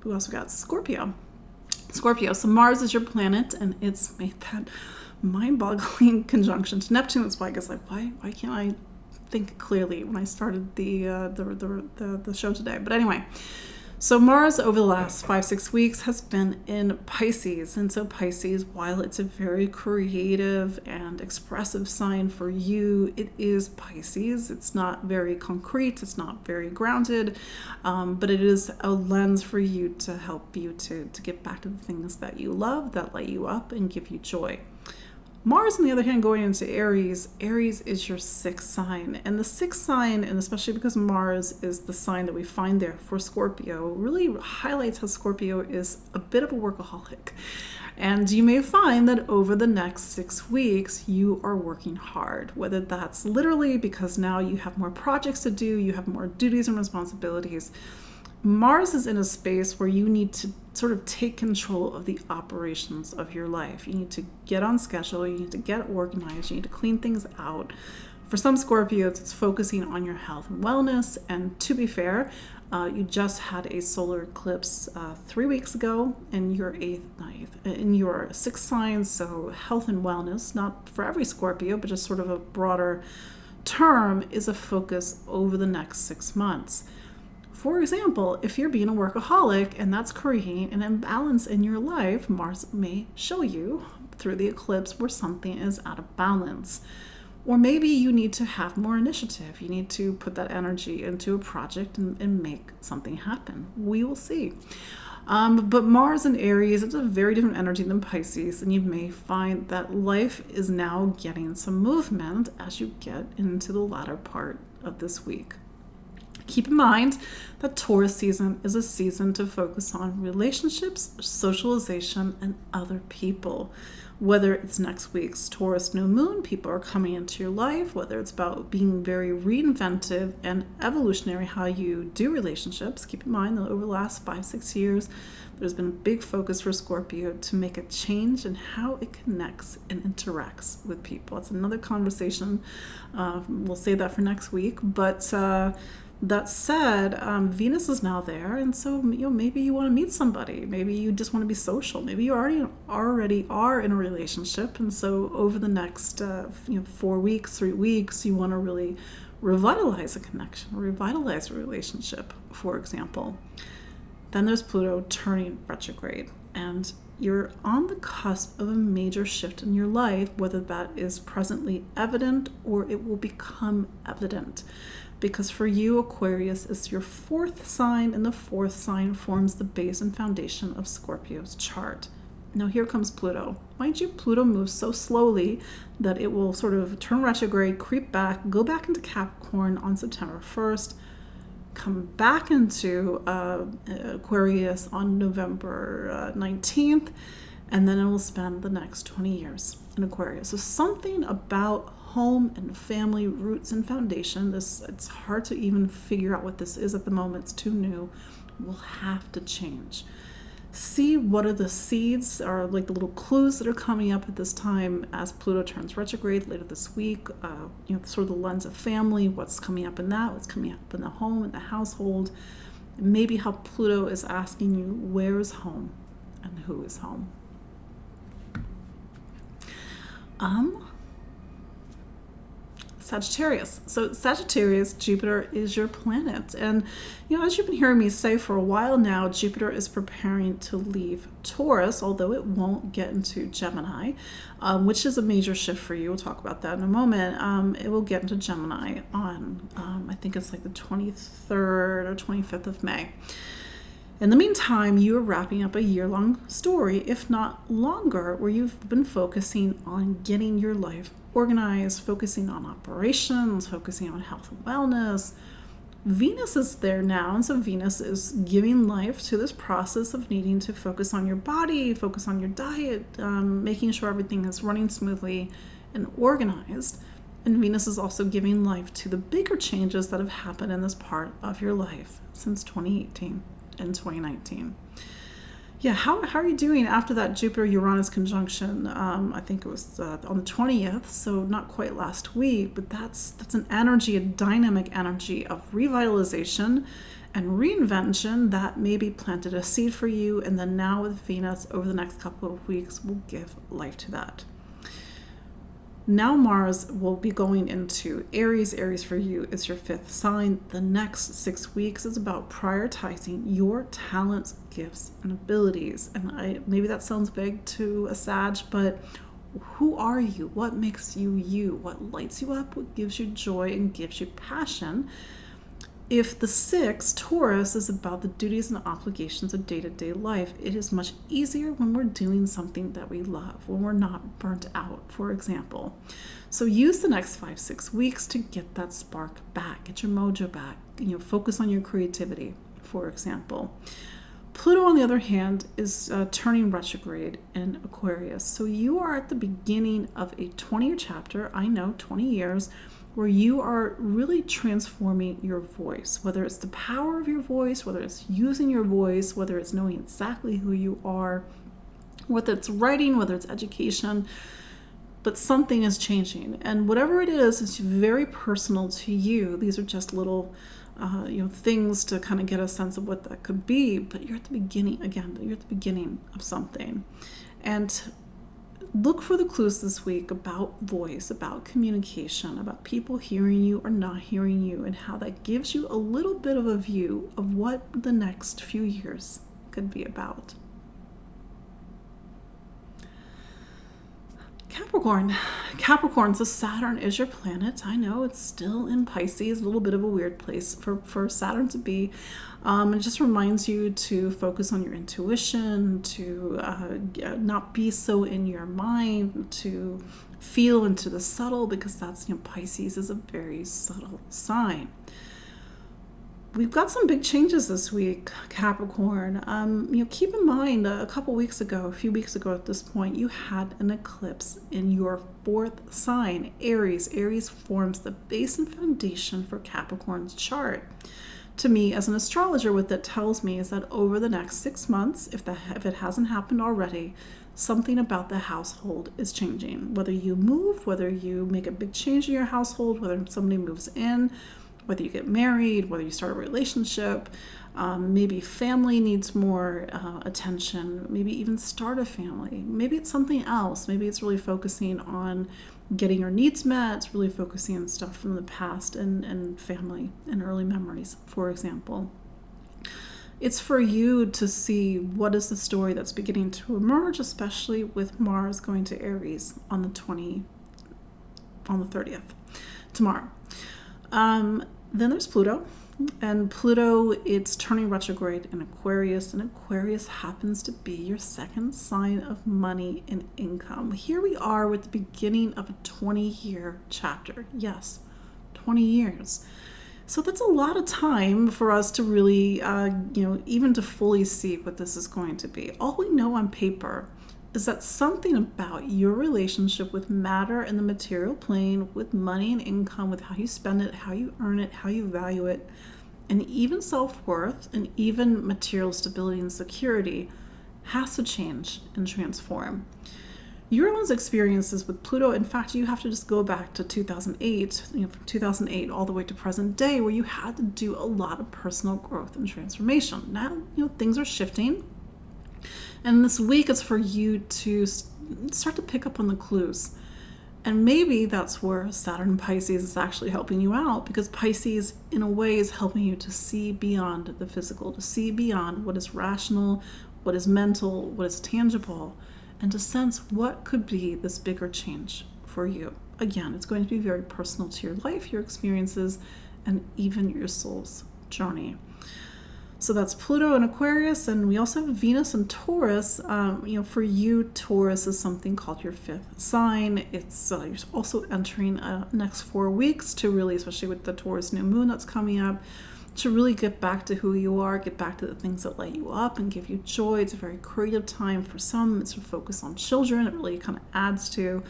Who else we got? Scorpio. So Mars is your planet, and it's made that mind-boggling conjunction to Neptune. That's why I guess, like, why can't I think clearly when I started the show today? But anyway, so Mars over the last 5-6 weeks has been in Pisces. And so Pisces, while it's a very creative and expressive sign for you, it is Pisces. It's not very concrete. It's not very grounded. But it is a lens for you to help you to get back to the things that you love, that light you up and give you joy. Mars, on the other hand, going into Aries is your sixth sign. And the sixth sign, and especially because Mars is the sign that we find there for Scorpio, really highlights how Scorpio is a bit of a workaholic. And you may find that over the next 6 weeks, you are working hard, whether that's literally because now you have more projects to do, you have more duties and responsibilities. Mars is in a space where you need to sort of take control of the operations of your life. You need to get on schedule, you need to get organized, you need to clean things out. For some Scorpios, it's focusing on your health and wellness. And to be fair, you just had a solar eclipse 3 weeks ago in your in your sixth sign. So health and wellness, not for every Scorpio, but just sort of a broader term, is a focus over the next 6 months. For example, if you're being a workaholic and that's creating an imbalance in your life, Mars may show you through the eclipse where something is out of balance. Or maybe you need to have more initiative. You need to put that energy into a project and make something happen. We will see. But Mars in Aries, it's a very different energy than Pisces, and you may find that life is now getting some movement as you get into the latter part of this week. Keep in mind that Taurus season is a season to focus on relationships, socialization, and other people. Whether it's next week's Taurus new moon, people are coming into your life, whether it's about being very reinventive and evolutionary how you do relationships. Keep in mind that over the last 5-6 years, there's been a big focus for Scorpio to make a change in how it connects and interacts with people. It's another conversation. We'll save that for next week. But that said, Venus is now there, and so maybe you want to meet somebody. Maybe you just want to be social. Maybe you already are in a relationship, and so over the next 4 weeks, 3 weeks, you want to really revitalize a connection, revitalize a relationship, for example. Then there's Pluto turning retrograde, and you're on the cusp of a major shift in your life, whether that is presently evident or it will become evident. Because for you, Aquarius is your fourth sign, and the fourth sign forms the base and foundation of Scorpio's chart. Now here comes Pluto. Mind you, Pluto moves so slowly that it will sort of turn retrograde, creep back, go back into Capricorn on September 1st, come back into Aquarius on November 19th, and then it will spend the next 20 years in Aquarius. So something about home and family, roots and foundation, it's hard to even figure out what this is at the moment. It's too new. Will have to change. See what are the seeds or like the little clues that are coming up at this time as Pluto turns retrograde later this week. Sort of the lens of family, what's coming up in that, what's coming up in the home and the household. Maybe how Pluto is asking you, where is home and who is home? Sagittarius. So Sagittarius, Jupiter is your planet. And, as you've been hearing me say for a while now, Jupiter is preparing to leave Taurus, although it won't get into Gemini, which is a major shift for you. We'll talk about that in a moment. It will get into Gemini on, I think it's like the 23rd or 25th of May. In the meantime, you are wrapping up a year-long story, if not longer, where you've been focusing on getting your life organized, focusing on operations, focusing on health and wellness. Venus is there now, and so Venus is giving life to this process of needing to focus on your body, focus on your diet, making sure everything is running smoothly and organized. And Venus is also giving life to the bigger changes that have happened in this part of your life since 2018 and 2019. Yeah, how are you doing after that Jupiter-Uranus conjunction? I think it was on the 20th, so not quite last week, but that's an energy, a dynamic energy of revitalization and reinvention that maybe planted a seed for you, and then now with Venus over the next couple of weeks will give life to that. Now Mars will be going into Aries. Aries for you is your 5th sign. The next 6 weeks is about prioritizing your talents, gifts, and abilities. And maybe that sounds vague to a Sag, but who are you? What makes you you? What lights you up? What gives you joy and gives you passion? If the 6th, Taurus, is about the duties and obligations of day-to-day life, it is much easier when we're doing something that we love, when we're not burnt out, for example. So use the next 5-6 weeks to get that spark back, get your mojo back, focus on your creativity, for example. Pluto, on the other hand, is turning retrograde in Aquarius. So you are at the beginning of a 20-year chapter, I know, 20 years, where you are really transforming your voice, whether it's the power of your voice, whether it's using your voice, whether it's knowing exactly who you are, whether it's writing, whether it's education, but something is changing. And whatever it is, it's very personal to you. These are just little things to kind of get a sense of what that could be, but you're at the beginning, again, you're at the beginning of something. And look for the clues this week about voice, about communication, about people hearing you or not hearing you, and how that gives you a little bit of a view of what the next few years could be about. Capricorn, so Saturn is your planet. I know it's still in Pisces, a little bit of a weird place for Saturn to be. It just reminds you to focus on your intuition, to not be so in your mind, to feel into the subtle, because that's, Pisces is a very subtle sign. We've got some big changes this week, Capricorn. Keep in mind a few weeks ago at this point, you had an eclipse in your 4th sign, Aries. Aries forms the base and foundation for Capricorn's chart. To me, as an astrologer, what that tells me is that over the next 6 months, if it hasn't happened already, something about the household is changing. Whether you move, whether you make a big change in your household, whether somebody moves in, whether you get married, whether you start a relationship, maybe family needs more attention, maybe even start a family. Maybe it's something else. Maybe it's really focusing on getting your needs met. It's really focusing on stuff from the past and family and early memories, for example. It's for you to see what is the story that's beginning to emerge, especially with Mars going to Aries on the 30th, tomorrow. Then there's Pluto, and Pluto, it's turning retrograde in Aquarius, and Aquarius happens to be your 2nd sign of money and income. Here we are with the beginning of a 20-year chapter. Yes, 20 years. So that's a lot of time for us to really, even to fully see what this is going to be. All we know on paper is that something about your relationship with matter and the material plane, with money and income, with how you spend it, how you earn it, how you value it, and even self-worth and even material stability and security has to change and transform. Your own experiences with Pluto, in fact, you have to just go back to 2008, from 2008 all the way to present day, where you had to do a lot of personal growth and transformation. Now, things are shifting. And this week it's for you to start to pick up on the clues. And maybe that's where Saturn and Pisces is actually helping you out, because Pisces, in a way, is helping you to see beyond the physical, to see beyond what is rational, what is mental, what is tangible, and to sense what could be this bigger change for you. Again, it's going to be very personal to your life, your experiences, and even your soul's journey. So that's Pluto and Aquarius, and we also have Venus and Taurus. For you, Taurus is something called your 5th sign. It's you're also entering next 4 weeks to really, especially with the Taurus new moon that's coming up, to really get back to who you are, get back to the things that light you up and give you joy. It's a very creative time for some. It's a focus on children. It really kind of adds to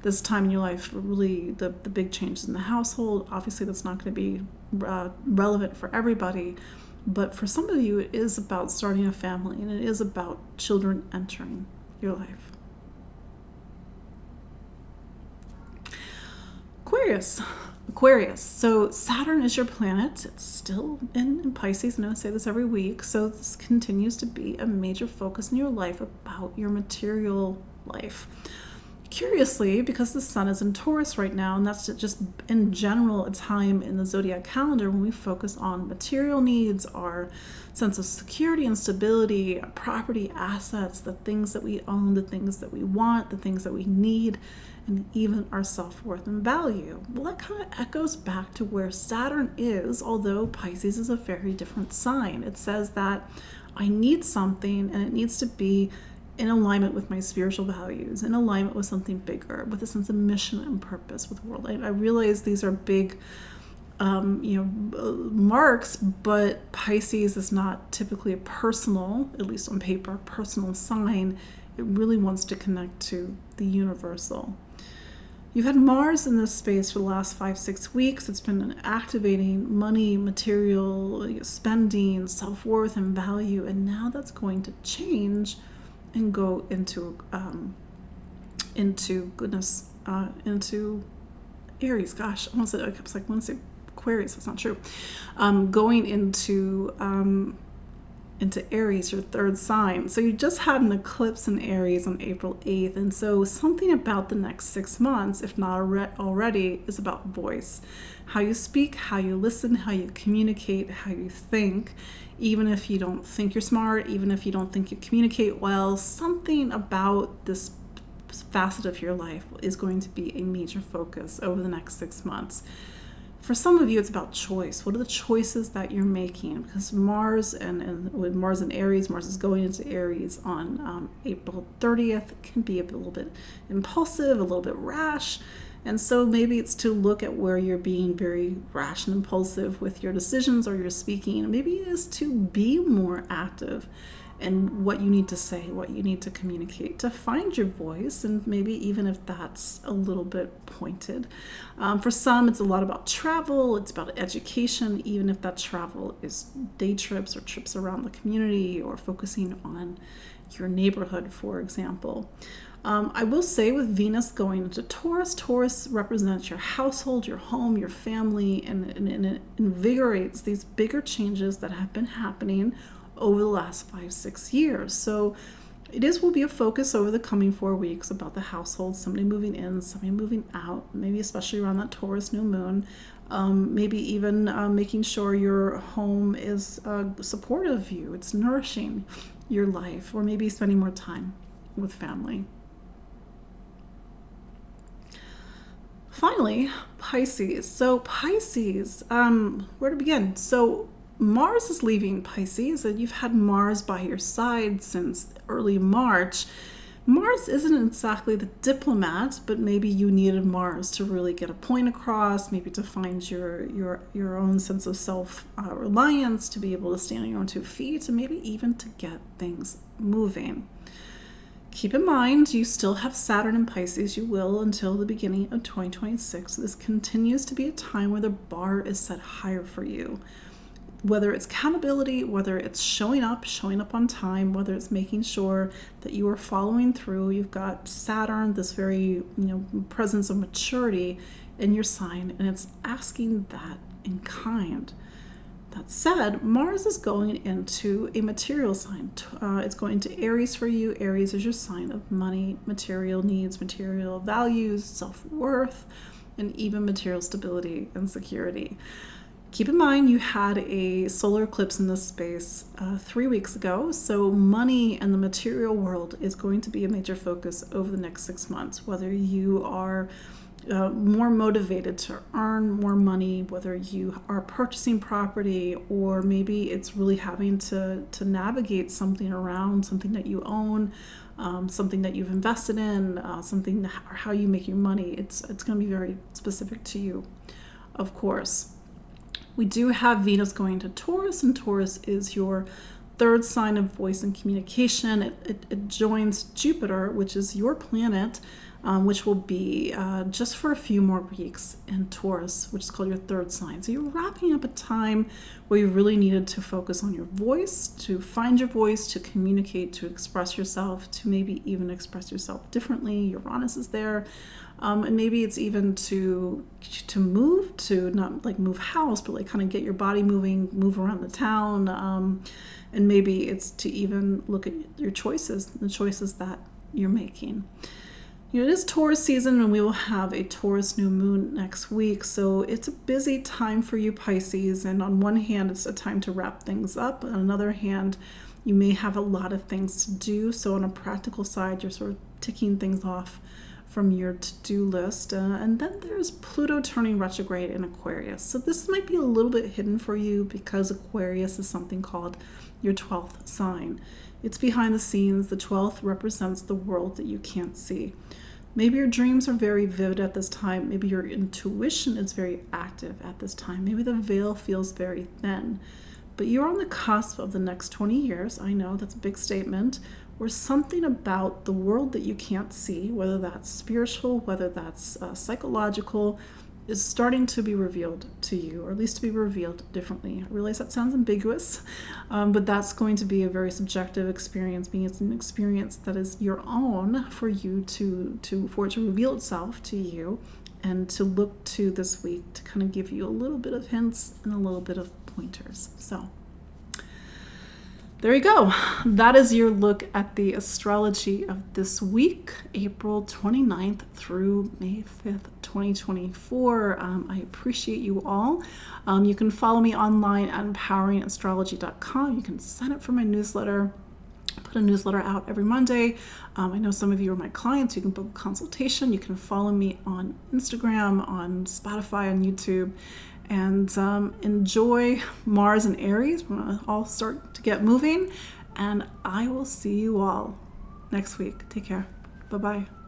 this time in your life, really the big changes in the household. Obviously, that's not going to be relevant for everybody. But for some of you, it is about starting a family, and it is about children entering your life. Aquarius. So Saturn is your planet. It's still in Pisces. I know I say this every week. So this continues to be a major focus in your life about your material life. Curiously, because the sun is in Taurus right now, and that's just in general a time in the zodiac calendar when we focus on material needs, our sense of security and stability, our property, assets, the things that we own, the things that we want, the things that we need, and even our self-worth and value. Well, that kind of echoes back to where Saturn is, although Pisces is a very different sign. It says that I need something, and it needs to be in alignment with my spiritual values, in alignment with something bigger, with a sense of mission and purpose with the world. I realize these are big marks, but Pisces is not typically a personal, at least on paper, personal sign. It really wants to connect to the universal. You've had Mars in this space for the last 5-6 weeks. It's been activating money, material, spending, self-worth, and value. And now that's going to change and go into Aries. Gosh, I want to say Aquarius. That's not true. Going into Aries, your third sign. So you just had an eclipse in Aries on April 8th. And so something about the next 6 months, if not already, is about voice. How you speak, how you listen, how you communicate, how you think. Even if you don't think you're smart, even if you don't think you communicate well, something about this facet of your life is going to be a major focus over the next 6 months. For some of you, it's about choice. What are the choices that you're making? Because Mars and with Mars in Aries, Mars is going into Aries on April 30th. It can be a little bit impulsive, a little bit rash. And so maybe it's to look at where you're being very rash and impulsive with your decisions or your speaking. Maybe it is to be more active in what you need to say, what you need to communicate, to find your voice, and maybe even if that's a little bit pointed. For some, it's a lot about travel, it's about education, even if that travel is day trips or trips around the community or focusing on your neighborhood, for example. I will say with Venus going into Taurus, Taurus represents your household, your home, your family, and it invigorates these bigger changes that have been happening over the last 5-6 years. So will be a focus over the coming 4 weeks about the household, somebody moving in, somebody moving out, maybe especially around that Taurus new moon. Maybe even making sure your home is supportive of you, it's nourishing your life, or maybe spending more time with family. Finally, Pisces. So Pisces, where to begin? So Mars is leaving Pisces, and you've had Mars by your side since early March. Mars isn't exactly the diplomat, but maybe you needed Mars to really get a point across, maybe to find your own sense of self-reliance, to be able to stand on your own 2 feet, and maybe even to get things moving. Keep in mind, you still have Saturn in Pisces. You will until the beginning of 2026. This continues to be a time where the bar is set higher for you. Whether it's accountability, whether it's showing up on time, whether it's making sure that you are following through. You've got Saturn, this very presence of maturity in your sign, and it's asking that in kind. That said, Mars is going into a material sign. It's going to Aries for you. Aries is your sign of money, material needs, material values, self-worth, and even material stability and security. Keep in mind, you had a solar eclipse in this space 3 weeks ago, so money and the material world is going to be a major focus over the next 6 months, whether you are more motivated to earn more money, whether you are purchasing property, or maybe it's really having to navigate something around something that you own, something that you've invested in, something, or how you make your money. It's going to be very specific to you, of course. We do have Venus going to Taurus, and Taurus is your third sign of voice and communication. It joins Jupiter, which is your planet, which will be just for a few more weeks in Taurus, which is called your third sign. So you're wrapping up a time where you really needed to focus on your voice, to find your voice, to communicate, to express yourself, to maybe even express yourself differently. Uranus is there. And maybe it's even to move, to not like move house, but like kind of get your body moving, move around the town. And maybe it's to even look at your choices, the choices that you're making. You know, it is Taurus season, and we will have a Taurus new moon next week. So it's a busy time for you, Pisces. And on one hand, it's a time to wrap things up. On another hand, you may have a lot of things to do. So on a practical side, you're sort of ticking things off from your to-do list. And then there's Pluto turning retrograde in Aquarius. So this might be a little bit hidden for you because Aquarius is something called your 12th sign. It's behind the scenes. The 12th represents the world that you can't see. Maybe your dreams are very vivid at this time. Maybe your intuition is very active at this time. Maybe the veil feels very thin. But you're on the cusp of the next 20 years. I know that's a big statement. Or something about the world that you can't see, whether that's spiritual, whether that's psychological, is starting to be revealed to you, or at least to be revealed differently. I realize that sounds ambiguous, but that's going to be a very subjective experience, being it's an experience that is your own for you for it to reveal itself to you, and to look to this week to kind of give you a little bit of hints and a little bit of pointers. So there you go. That is your look at the astrology of this week, April 29th through May 5th, 2024. I appreciate you all. You can follow me online at empoweringastrology.com. You can sign up for my newsletter. I put a newsletter out every Monday. I know some of you are my clients. You can book a consultation. You can follow me on Instagram, on Spotify, on YouTube. And enjoy Mars and Aries. We're going to all start to get moving. And I will see you all next week. Take care. Bye-bye.